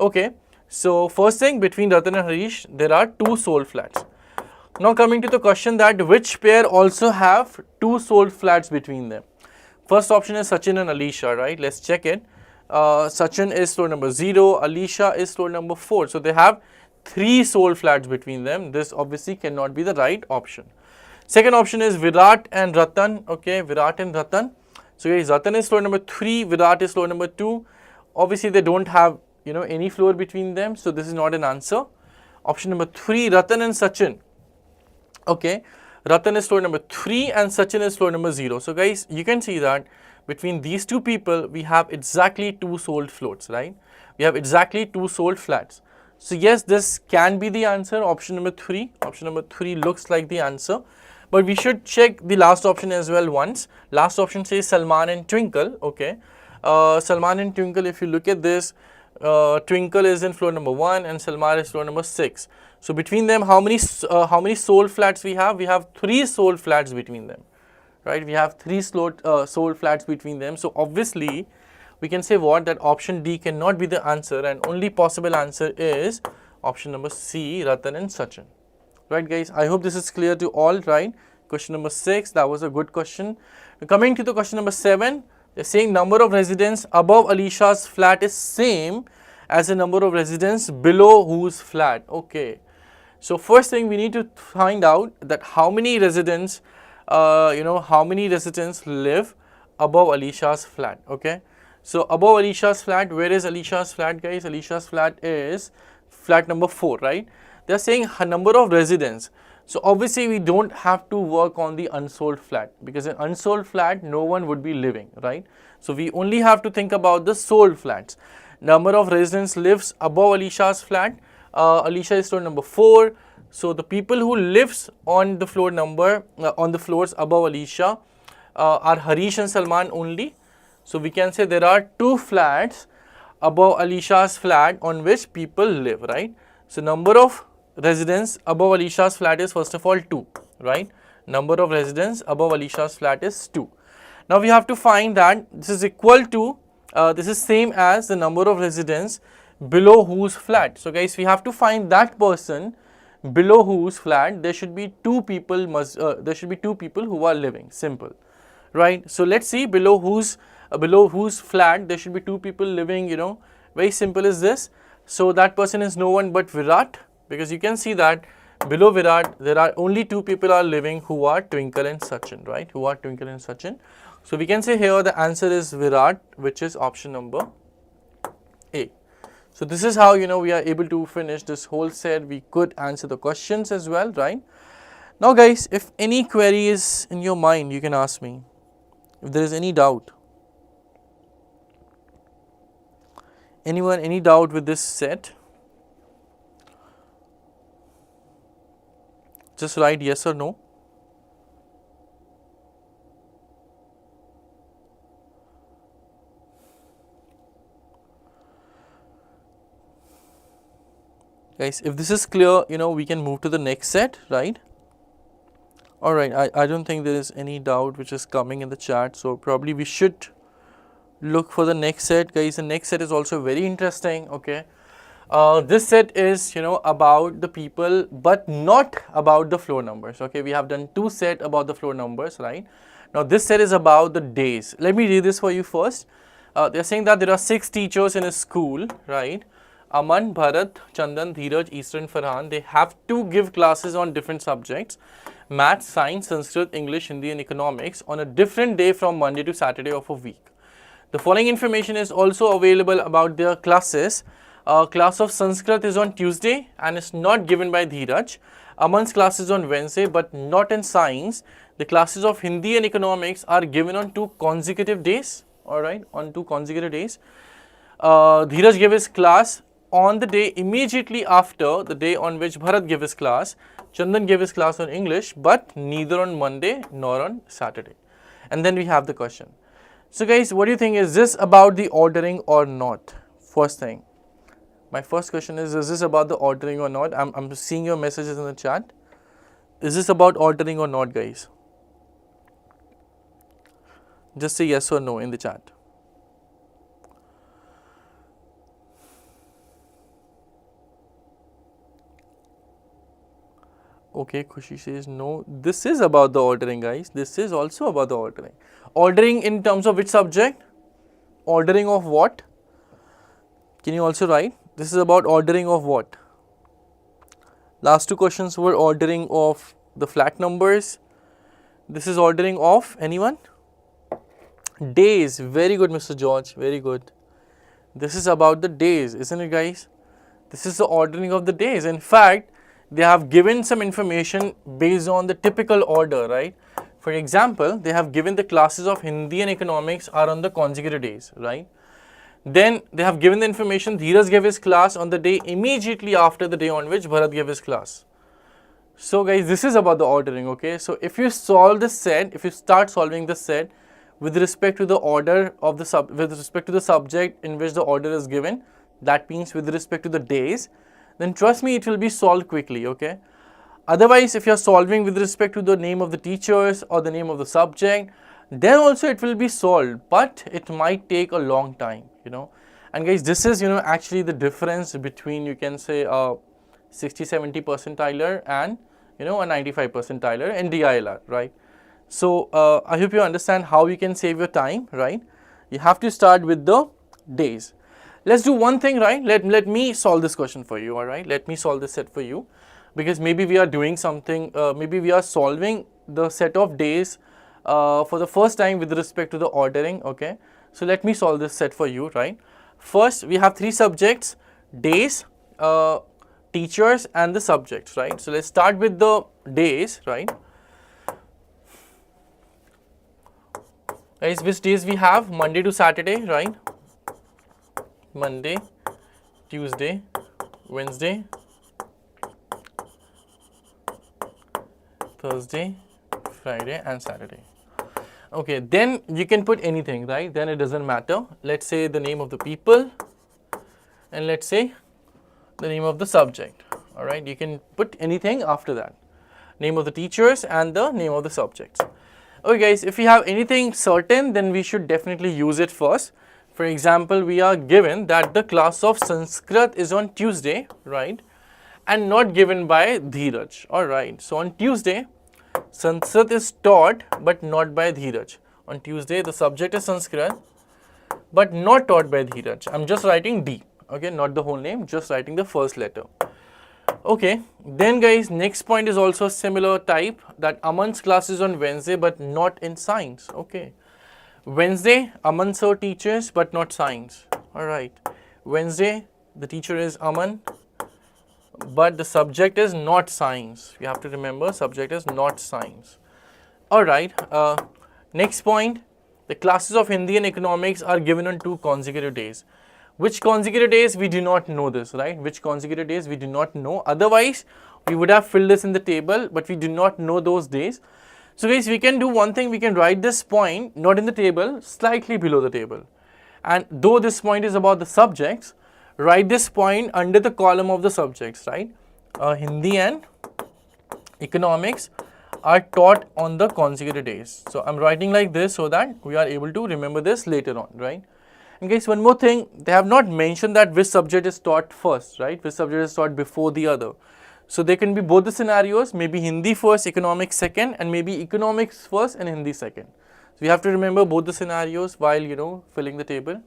Okay, so first thing, between Ratan and Harish, there are 2 sold flats. Now coming to the question that which pair also have 2 sold flats between them. First option is Sachin and Alisha, right? Let's check it. Sachin is floor number 0, Alisha is floor number 4. So they have 3 sold flats between them. This obviously cannot be the right option. Second option is Virat and Ratan. Okay, Virat and Ratan. So guys, Ratan is floor number 3, Virat is floor number 2. Obviously they don't have, any floor between them, so this is not an answer. Option number 3, Ratan and Sachin. Okay, Ratan is floor number 3 and Sachin is floor number 0. So guys, you can see that between these 2 people, we have exactly 2 sold floors, right? We have exactly 2 sold flats. So yes, this can be the answer, option number 3. Option number 3 looks like the answer. But we should check the last option as well once. Last option says Salman and Twinkle. Okay, Salman and Twinkle, if you look at this, Twinkle is in floor number 1 and Salman is floor number 6. So between them, how many sold flats we have? We have 3 sold flats between them, right? We have 3 sold flats between them. So obviously, we can say what? That option D cannot be the answer, and only possible answer is option number C, Ratan and Sachin. Right guys, I hope this is clear to all, right? Question number 6, that was a good question. Coming to the question number 7, they're saying number of residents above Alisha's flat is same as the number of residents below whose flat. Okay, so first thing we need to find out that how many residents, how many residents live above Alisha's flat. Okay, so above Alisha's flat, where is Alisha's flat guys? Alisha's flat is flat number 4, right? They are saying a number of residents. So obviously we don't have to work on the unsold flat, because in unsold flat no one would be living, right? So we only have to think about the sold flats. Number of residents lives above Alisha's flat. Alisha is floor number 4. So the people who lives on the floor on the floors above Alisha are Harish and Salman only. So we can say there are 2 flats above Alisha's flat on which people live, right? So number of residents above Alisha's flat is first of all 2, right? Number of residents above Alisha's flat is 2. Now we have to find that this is equal to, this is same as the number of residents below whose flat. So guys, we have to find that person below whose flat there should be 2 people who are living. Simple, right? So let's see, below whose flat there should be 2 people living. Very simple is this. So that person is no one but Virat, because you can see that below Virat there are only 2 people are living who are Twinkle and Sachin, right? Who are Twinkle and Sachin. So we can say here the answer is Virat, which is option number A. So this is how we are able to finish this whole set. We could answer the questions as well, right? Now guys, if any query is in your mind, you can ask me. If there is any doubt. Anyone, any doubt with this set? Just write yes or no. Guys, if this is clear, we can move to the next set, right? Alright, I don't think there is any doubt which is coming in the chat. So probably we should look for the next set. Guys, the next set is also very interesting, okay? This set is, about the people, but not about the floor numbers, okay? We have done 2 sets about the floor numbers, right? Now, this set is about the days. Let me read this for you first. They're saying that there are 6 teachers in a school, right? Aman, Bharat, Chandan, Dheeraj, Eastern, Farhan. They have to give classes on different subjects: maths, science, Sanskrit, English, Hindi and economics on a different day from Monday to Saturday of a week. The following information is also available about their classes. Class of Sanskrit is on Tuesday and is not given by Dheeraj. Aman's class is on Wednesday but not in science. The classes of Hindi and economics are given on 2 consecutive days. Alright, on 2 consecutive days. Dheeraj gave his class on the day immediately after the day on which Bharat gave his class. Chandan gave his class on English but neither on Monday nor on Saturday. And then we have the question. So guys, what do you think? Is this about the ordering or not? First thing. My first question is this about the ordering or not? I'm seeing your messages in the chat. Is this about ordering or not, guys? Just say yes or no in the chat. Okay, Khushi says no. This is about the ordering, guys. This is also about the ordering. Ordering in terms of which subject? Ordering of what? Can you also write? This is about ordering of what? Last 2 questions were ordering of the flat numbers. This is ordering of anyone? Days. Very good, Mr. George. Very good. This is about the days, isn't it, guys? This is the ordering of the days. In fact, they have given some information based on the typical order, right? For example, they have given the classes of Hindi and economics are on the consecutive days, right? Then they have given the information Dheeraj gave his class on the day immediately after the day on which Bharat gave his class. So guys, this is about the ordering, okay? So if you solve this set, if you start solving this set with respect to the order of the with respect to the subject in which the order is given, that means with respect to the days, then trust me, it will be solved quickly, okay? Otherwise, if you are solving with respect to the name of the teachers or the name of the subject, then also it will be solved, but it might take a long time, you know. And guys, this is, you know, actually the difference between, you can say, 60-70 percentiler and, you know, a 95 percentiler in DILR, right? So I hope you understand how you can save your time, right? You have to start with the days. Let's do one thing, right? Let me solve this question for you, all right? Let me solve this set for you, because maybe we are doing something, maybe we are solving the set of days for the first time with respect to the ordering, okay? So let me solve this set for you, right? First, we have 3 subjects: days, teachers and the subjects, right? So let's start with the days, right? Guys, which days we have? Monday to Saturday, right? Monday, Tuesday, Wednesday, Thursday, Friday and Saturday. Okay, then you can put anything, right? Then it doesn't matter. Let's say the name of the people and let's say the name of the subject. All right, you can put anything after that. Name of the teachers and the name of the subjects. Okay guys, if we have anything certain, then we should definitely use it first. For example, we are given that the class of Sanskrit is on Tuesday, right? And not given by Dheeraj. All right, so on Tuesday, Sanskrit is taught but not by Dheeraj. On Tuesday, the subject is Sanskrit but not taught by Dheeraj. I'm just writing D, okay, not the whole name, just writing the first letter. Okay, then guys, next point is also similar type, that Aman's class is on Wednesday but not in science. Okay, Wednesday, Aman sir teaches but not science. All right, Wednesday, the teacher is Aman but the subject is not science. You have to remember, subject is not science. All right, next point, the classes of Hindi and economics are given on 2 consecutive days. Which consecutive days? We do not know this, right? Which consecutive days? We do not know. Otherwise, we would have filled this in the table, but we do not know those days. So guys, we can do one thing. We can write this point not in the table, slightly below the table. And though this point is about the subjects, write this point under the column of the subjects, right? Hindi and economics are taught on the consecutive days. So I'm writing like this so that we are able to remember this later on, right? And guys, one more thing, they have not mentioned that which subject is taught first, right? Which subject is taught before the other. So there can be both the scenarios, maybe Hindi first, economics second, and maybe economics first and Hindi second. So we have to remember both the scenarios while, you know, filling the table.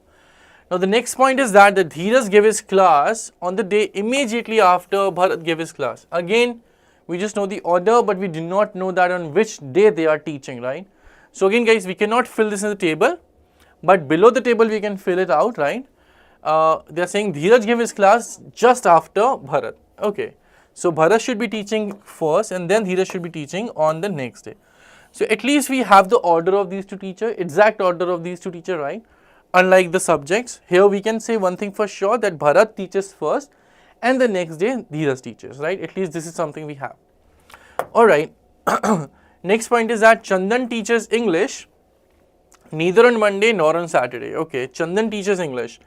Now the next point is that the Dheeraj gave his class on the day immediately after Bharat gave his class. Again, we just know the order, but we do not know that on which day they are teaching, right? So again guys, we cannot fill this in the table, but below the table we can fill it out, right? They are saying Dheeraj gave his class just after Bharat. Okay, so Bharat should be teaching first and then Dheeraj should be teaching on the next day. So at least we have the order of these two teachers, exact order of these two teachers, right? Unlike the subjects, here we can say one thing for sure, that Bharat teaches first and the next day Dheeraj teaches, right? At least this is something we have. Alright, next point is that Chandan teaches English neither on Monday nor on Saturday. Okay, Chandan teaches English.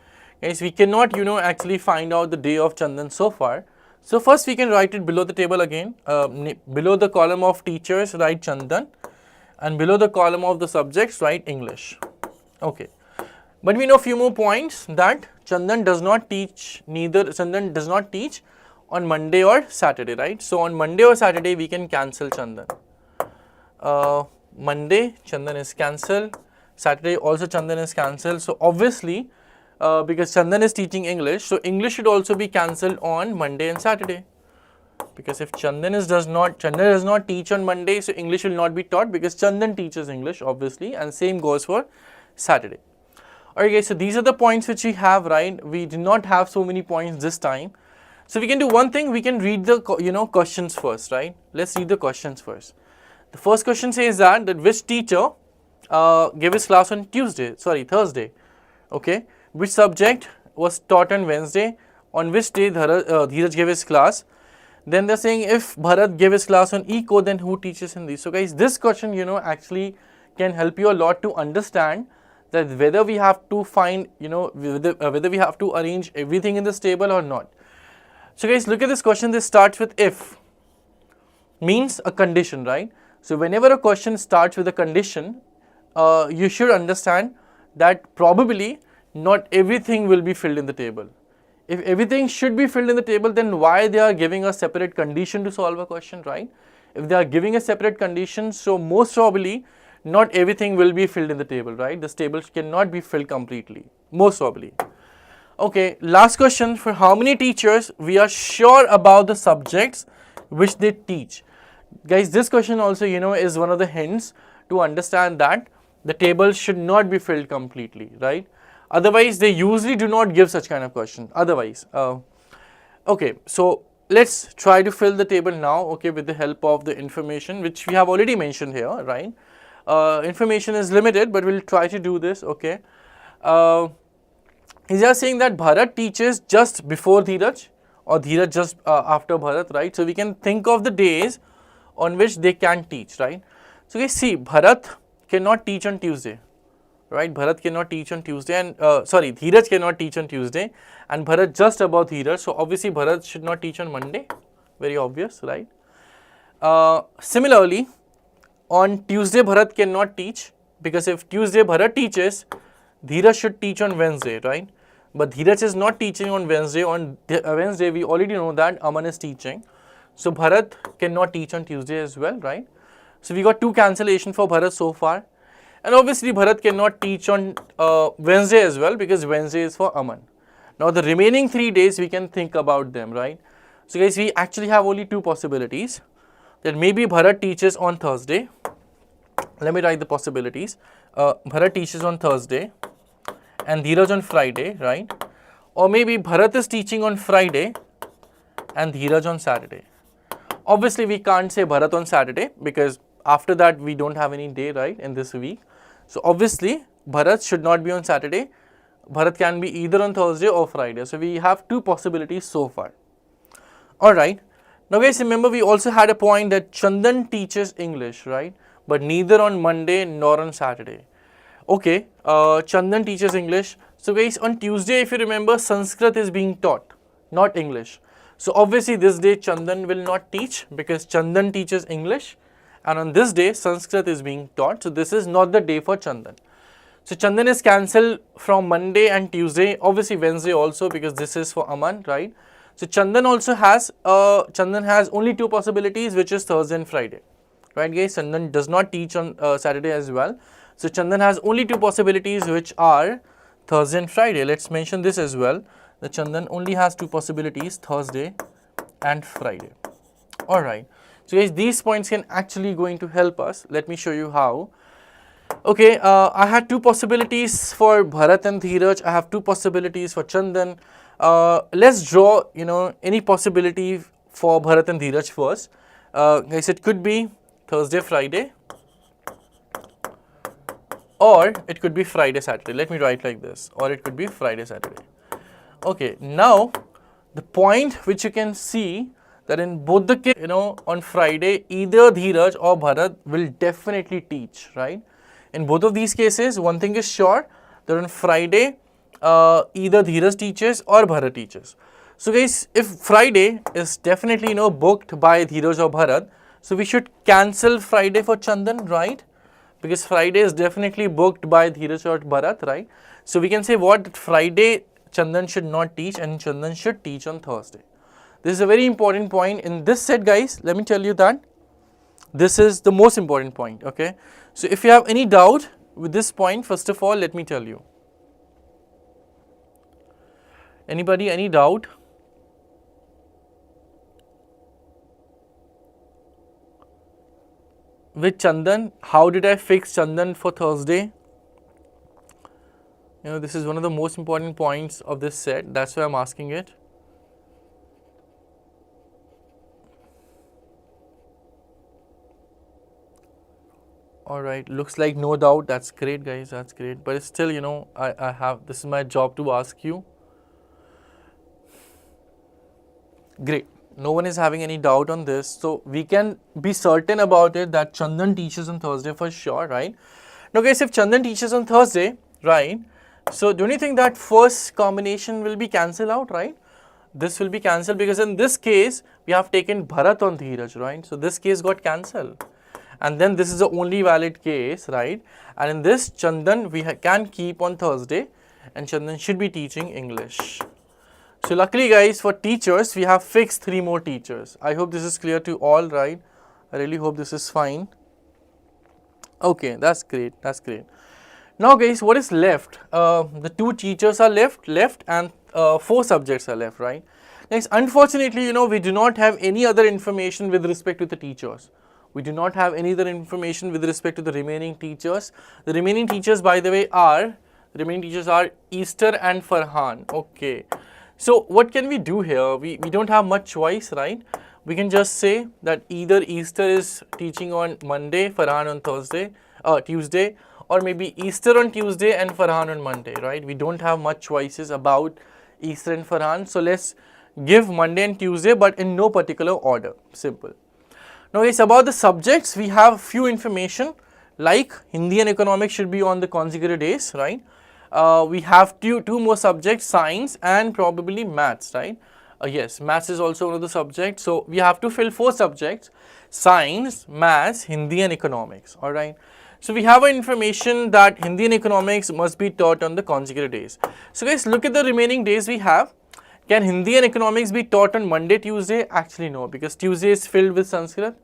Guys, we cannot, you know, actually find out the day of Chandan so far. So first we can write it below the table again. Below the column of teachers, write Chandan, and below the column of the subjects, write English. Okay. But we know few more points, that Chandan does not teach on Monday or Saturday, right? So on Monday or Saturday we can cancel Chandan. Monday Chandan is cancelled, Saturday also Chandan is cancelled. So obviously because Chandan is teaching English, so English should also be cancelled on Monday and Saturday. Because if Chandan does not teach on Monday, so English will not be taught, because Chandan teaches English obviously, and same goes for Saturday. Alright guys, so these are the points which we have, right? We did not have so many points this time. So we can do one thing, we can read the questions first, right? Let's read the questions first. The first question says that which teacher gave his class on Thursday, okay? Which subject was taught on Wednesday? On which day Dheeraj gave his class? Then they're saying if Bharat gave his class on Eco, then who teaches Hindi? So guys, this question, actually can help you a lot to understand that whether we have to find, whether we have to arrange everything in this table or not. So guys, look at this question. This starts with if, means a condition, right? So whenever a question starts with a condition, you should understand that probably not everything will be filled in the table. If everything should be filled in the table, then why they are giving a separate condition to solve a question, right? If they are giving a separate condition, so most probably not everything will be filled in the table, right? This table cannot be filled completely, most probably. Okay, last question, for how many teachers we are sure about the subjects which they teach? Guys, this question also, is one of the hints to understand that the table should not be filled completely, right? Otherwise, they usually do not give such kind of question. Otherwise, okay, so let's try to fill the table now, okay, with the help of the information which we have already mentioned here, right? Information is limited, but we'll try to do this, okay. He's just saying that Bharat teaches just before Dheeraj, or Dheeraj just after Bharat, right? So we can think of the days on which they can teach, right? So guys, see, Bharat cannot teach on Tuesday, right? Bharat cannot teach on Tuesday, and Dheeraj cannot teach on Tuesday, and Bharat just above Dheeraj. So obviously Bharat should not teach on Monday, very obvious, right? Similarly, on Tuesday Bharat cannot teach, because if Tuesday Bharat teaches, Dheeraj should teach on Wednesday, right? But Dheeraj is not teaching on Wednesday. On Wednesday, we already know that Aman is teaching. So Bharat cannot teach on Tuesday as well, right? So we got 2 cancellation for Bharat so far. And obviously Bharat cannot teach on Wednesday as well, because Wednesday is for Aman. Now the remaining 3 days we can think about them, right? So guys, we actually have only 2 possibilities. That maybe Bharat teaches on Thursday. Let me write the possibilities. Bharat teaches on Thursday and Dheeraj on Friday, right? Or maybe Bharat is teaching on Friday and Dheeraj on Saturday. Obviously, we can't say Bharat on Saturday, because after that we don't have any day, right, in this week. So obviously, Bharat should not be on Saturday. Bharat can be either on Thursday or Friday. So we have 2 possibilities so far. Alright. Now guys, remember we also had a point that Chandan teaches English, right? But neither on Monday nor on Saturday. Okay, Chandan teaches English. So guys, on Tuesday, if you remember, Sanskrit is being taught, not English. So obviously this day Chandan will not teach, because Chandan teaches English, and on this day Sanskrit is being taught. So this is not the day for Chandan. So Chandan is cancelled from Monday and Tuesday, obviously Wednesday also, because this is for Aman, right? So Chandan also has only 2 possibilities, which is Thursday and Friday, right guys? Chandan does not teach on Saturday as well. So Chandan has only two possibilities, which are Thursday and Friday. Let's mention this as well. The Chandan only has two possibilities, Thursday and Friday. Alright. So guys, these points can actually going to help us. Let me show you how. Okay, I had two possibilities for Bharat and Dheeraj. I have two possibilities for Chandan. Let's draw, any possibility for Bharat and Dheeraj first. Guys, it could be Thursday, Friday, or it could be Friday, Saturday. Let me write like this, or it could be Friday, Saturday. Okay, now the point which you can see that in both the cases, on Friday, either Dheeraj or Bharat will definitely teach, right? In both of these cases, one thing is sure, that on Friday, either Dheeraj teaches or Bharat teaches. So guys, if Friday is definitely, booked by Dheeraj or Bharat, so we should cancel Friday for Chandan, right? Because Friday is definitely booked by Dheeraj or Bharat, right? So we can say what? Friday, Chandan should not teach and Chandan should teach on Thursday. This is a very important point in this set, guys. Let me tell you that this is the most important point, okay? So if you have any doubt with this point, first of all, let me tell you. Anybody, any doubt? With Chandan, how did I fix Chandan for Thursday? This is one of the most important points of this set. That's why I'm asking it. Alright, looks like no doubt. That's great, guys. That's great. But it's still, this is my job to ask you. Great. No one is having any doubt on this. So we can be certain about it that Chandan teaches on Thursday for sure, right? Now, guys, if Chandan teaches on Thursday, right? So don't you think that first combination will be cancelled out, right? This will be cancelled because in this case, we have taken Bharat on Dheeraj, right? So this case got cancelled. And then this is the only valid case, right? And in this, Chandan we can keep on Thursday and Chandan should be teaching English. So luckily, guys, for teachers, we have fixed 3 more teachers. I hope this is clear to all, right? I really hope this is fine. Okay, that's great. That's great. Now, guys, what is left? The 2 teachers are left and 4 subjects are left, right? Next, unfortunately, we do not have any other information with respect to the teachers. We do not have any other information with respect to the remaining teachers. The remaining teachers, by the way, are Easter and Farhan. Okay. So what can we do here? We don't have much choice, right? We can just say that either Easter is teaching on Monday, Farhan on Tuesday, or maybe Easter on Tuesday and Farhan on Monday, right? We don't have much choices about Easter and Farhan. So let's give Monday and Tuesday, but in no particular order. Simple. Now, it's about the subjects. We have few information like Hindi and economics should be on the consecutive days, right? We have two more subjects, science and probably maths, right? Yes, maths is also one of the subjects. So we have to fill 4 subjects: science, maths, Hindi and economics, all right? So we have information that Hindi and economics must be taught on the consecutive days. So guys, look at the remaining days we have. Can Hindi and economics be taught on Monday, Tuesday? Actually no, because Tuesday is filled with Sanskrit.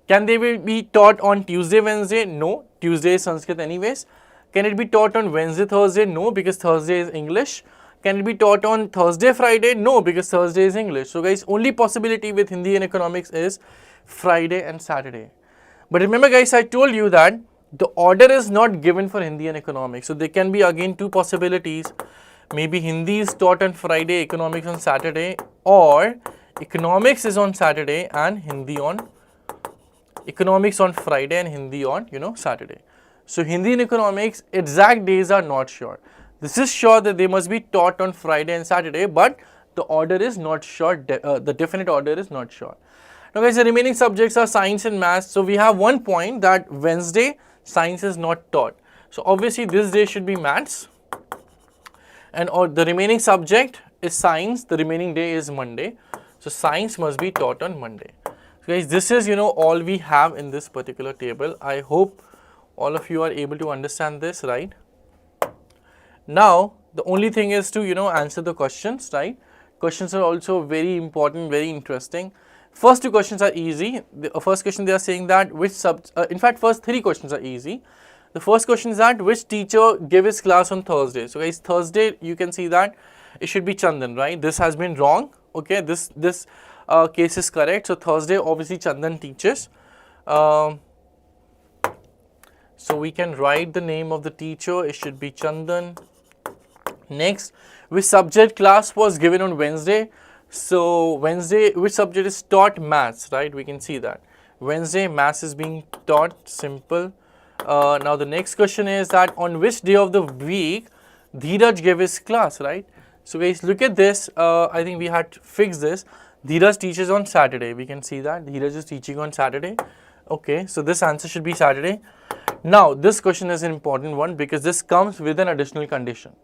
Can they be taught on Tuesday, Wednesday? No, Tuesday is Sanskrit anyways. Can it be taught on Wednesday, Thursday? No, because Thursday is English. Can it be taught on Thursday, Friday? No, because Thursday is English. So guys, only possibility with Hindi and economics is Friday and Saturday. But remember guys, I told you that the order is not given for Hindi and economics. So there can be again 2 possibilities. Maybe Hindi is taught on Friday, economics on Saturday, or economics is on Saturday and Hindi on economics on Friday and Hindi on Saturday. So Hindi and economics exact days are not sure. This is sure that they must be taught on Friday and Saturday, but the order is not sure. The definite order is not sure. Now guys, the remaining subjects are science and maths. So we have one point that Wednesday science is not taught. So obviously this day should be maths. And the remaining subject is science, the remaining day is Monday. So science must be taught on Monday. So guys, this is all we have in this particular table. I hope all of you are able to understand this, right? Now, the only thing is to answer the questions, right? Questions are also very important, very interesting. First 2 questions are easy. The first question they are saying that in fact first 3 questions are easy. The first question is that which teacher gave his class on Thursday? So guys, Thursday you can see that it should be Chandan, right? This has been wrong. Okay, this case is correct. So Thursday obviously Chandan teaches. So we can write the name of the teacher. It should be Chandan. Next, which subject class was given on Wednesday? So Wednesday, which subject is taught? Maths, right? We can see that Wednesday maths is being taught. Simple. Now the next question is that on which day of the week Dheeraj gave his class, right? So guys, look at this. I think we had to fix this. Dheeraj teaches on Saturday. We can see that Dheeraj is teaching on Saturday. Okay, so this answer should be Saturday. Now this question is an important one because this comes with an additional condition.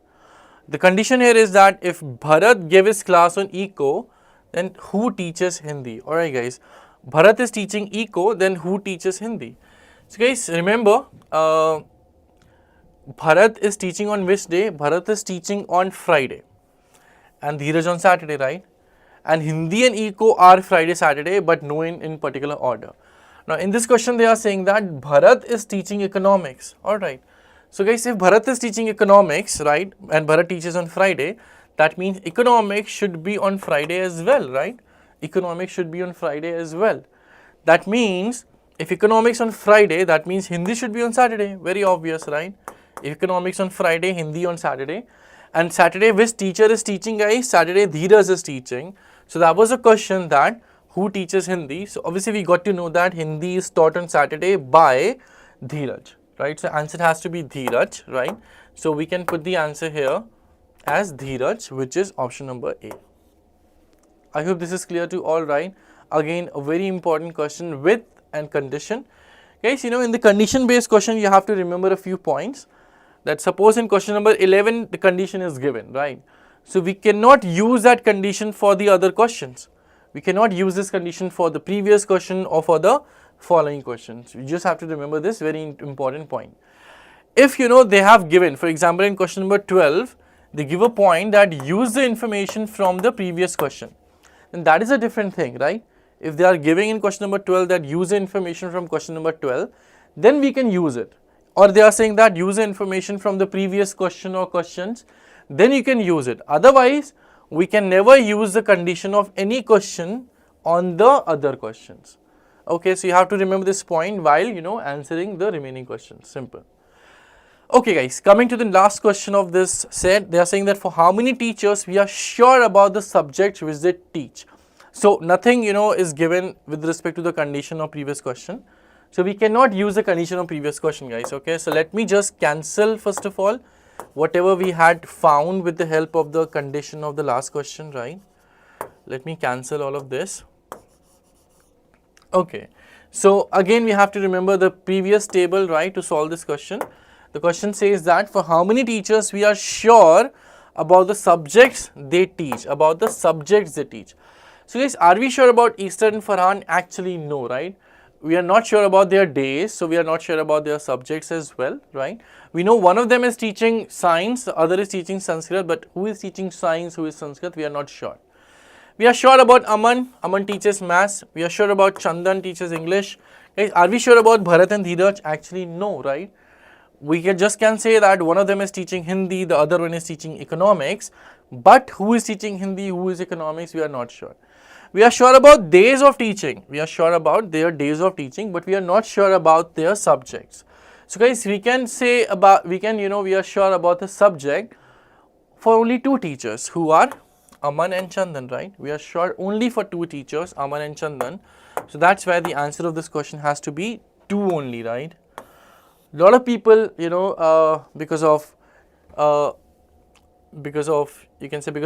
The condition here is that if Bharat gave his class on Eco, then who teaches Hindi? Alright guys, Bharat is teaching Eco, then who teaches Hindi? So guys, remember, Bharat is teaching on which day? Bharat is teaching on Friday and Dheeraj on Saturday, right? And Hindi and Eco are Friday, Saturday, but no in particular order. Now in this question they are saying that Bharat is teaching economics, alright. So guys, if Bharat is teaching economics, right, and Bharat teaches on Friday, that means economics should be on Friday as well, right? Economics should be on Friday as well. That means, if economics on Friday, that means Hindi should be on Saturday. Very obvious, right? If economics on Friday, Hindi on Saturday. And Saturday, which teacher is teaching, guys? Saturday, Dheeraj is teaching. So that was a question that who teaches Hindi? So obviously, we got to know that Hindi is taught on Saturday by Dheeraj. Right, so answer has to be Dheeraj, right? So we can put the answer here as Dheeraj, which is option number A. I hope this is clear to all, right? Again, a very important question with and condition. Guys, in the condition based question, you have to remember a few points. That suppose in question number 11, the condition is given, right? So we cannot use that condition for the other questions. We cannot use this condition for the previous question or for the following questions. You just have to remember this very important point. If they have given, for example, in question number 12, they give a point that use the information from the previous question, then that is a different thing, right? If they are giving in question number 12 that use the information from question number 12, then we can use it. Or they are saying that use the information from the previous question or questions, then you can use it. Otherwise, we can never use the condition of any question on the other questions. Okay, so you have to remember this point while answering the remaining questions. Simple. Okay guys, coming to the last question of this set, they are saying that for how many teachers we are sure about the subject which they teach. So nothing is given with respect to the condition of previous question. So we cannot use the condition of previous question, guys. Okay, so let me just cancel first of all whatever we had found with the help of the condition of the last question, right? Let me cancel all of this. Okay, so again we have to remember the previous table, right, to solve this question. The question says that for how many teachers we are sure about the subjects they teach, So guys, are we sure about Easter and Farhan? Actually no, right? We are not sure about their days, so we are not sure about their subjects as well, right? We know one of them is teaching science, the other is teaching Sanskrit, but who is teaching science, who is Sanskrit, we are not sure. We are sure about Aman teaches maths. We are sure about Chandan teaches English. Guys, are we sure about Bharat and Dheeraj? Actually, no, right? We can say that one of them is teaching Hindi, the other one is teaching economics. But who is teaching Hindi, who is economics, we are not sure. We are sure about days of teaching. We are sure about their days of teaching, but we are not sure about their subjects. So guys, we can say about, we are sure about the subject for only two teachers who are Aman and Chandan, right? We are sure only for two teachers, Aman and Chandan. So that's why the answer of this question has to be 2 only, right? A lot of people, because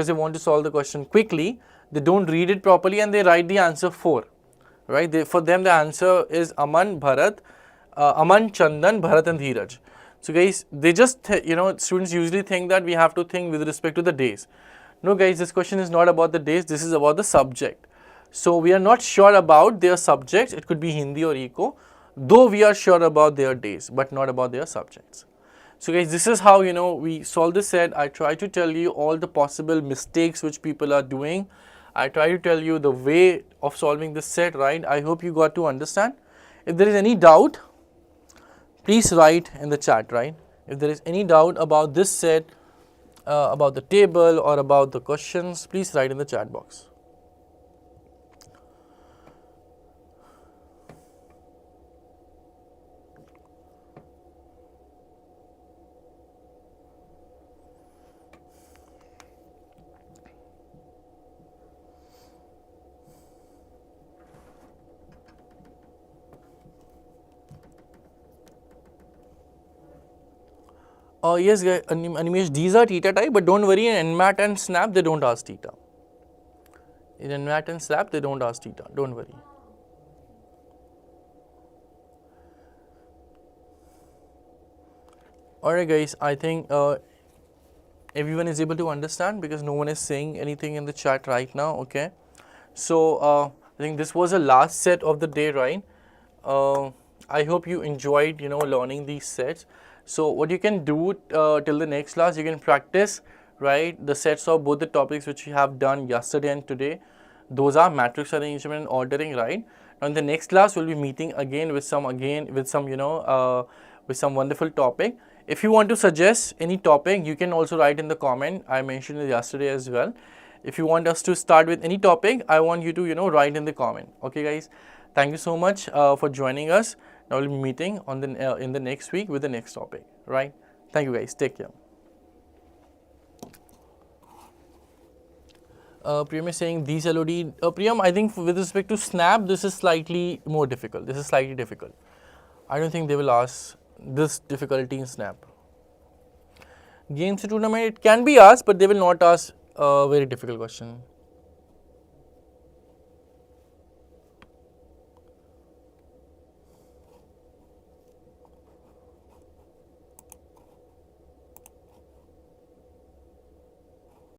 they want to solve the question quickly, they don't read it properly and they write the answer 4, right? For them the answer is Aman, Chandan, Bharat and Dheeraj. So guys, they just, students usually think that we have to think with respect to the days. No guys, this question is not about the days, this is about the subject. So we are not sure about their subjects, it could be Hindi or Eco, though we are sure about their days, but not about their subjects. So guys, this is how, we solve this set. I try to tell you all the possible mistakes which people are doing. I try to tell you the way of solving this set, right? I hope you got to understand. If there is any doubt, please write in the chat, right? If there is any doubt about this set, about the table or about the questions, please write in the chat box. Yes, Animesh, these are theta type, but don't worry, in NMAT and SNAP, they don't ask theta. In NMAT and SNAP, they don't ask theta, don't worry. Alright guys, I think everyone is able to understand because no one is saying anything in the chat right now, okay? So, I think this was the last set of the day, right? I hope you enjoyed, learning these sets. So, what you can do till the next class, you can practice, right, the sets of both the topics which you have done yesterday and today. Those are matrix arrangement and ordering, right? Now, in the next class, we'll be meeting again with some with some wonderful topic. If you want to suggest any topic, you can also write in the comment. I mentioned it yesterday as well. If you want us to start with any topic, I want you to write in the comment. Okay, guys. Thank you so much for joining us. Now we'll be meeting on the in the next week with the next topic. Right? Thank you, guys. Take care. Priyam is saying these LOD. Priyam, I think with respect to SNAP, this is slightly more difficult. This is slightly difficult. I don't think they will ask this difficulty in SNAP. Games tournament, it can be asked, but they will not ask a very difficult question.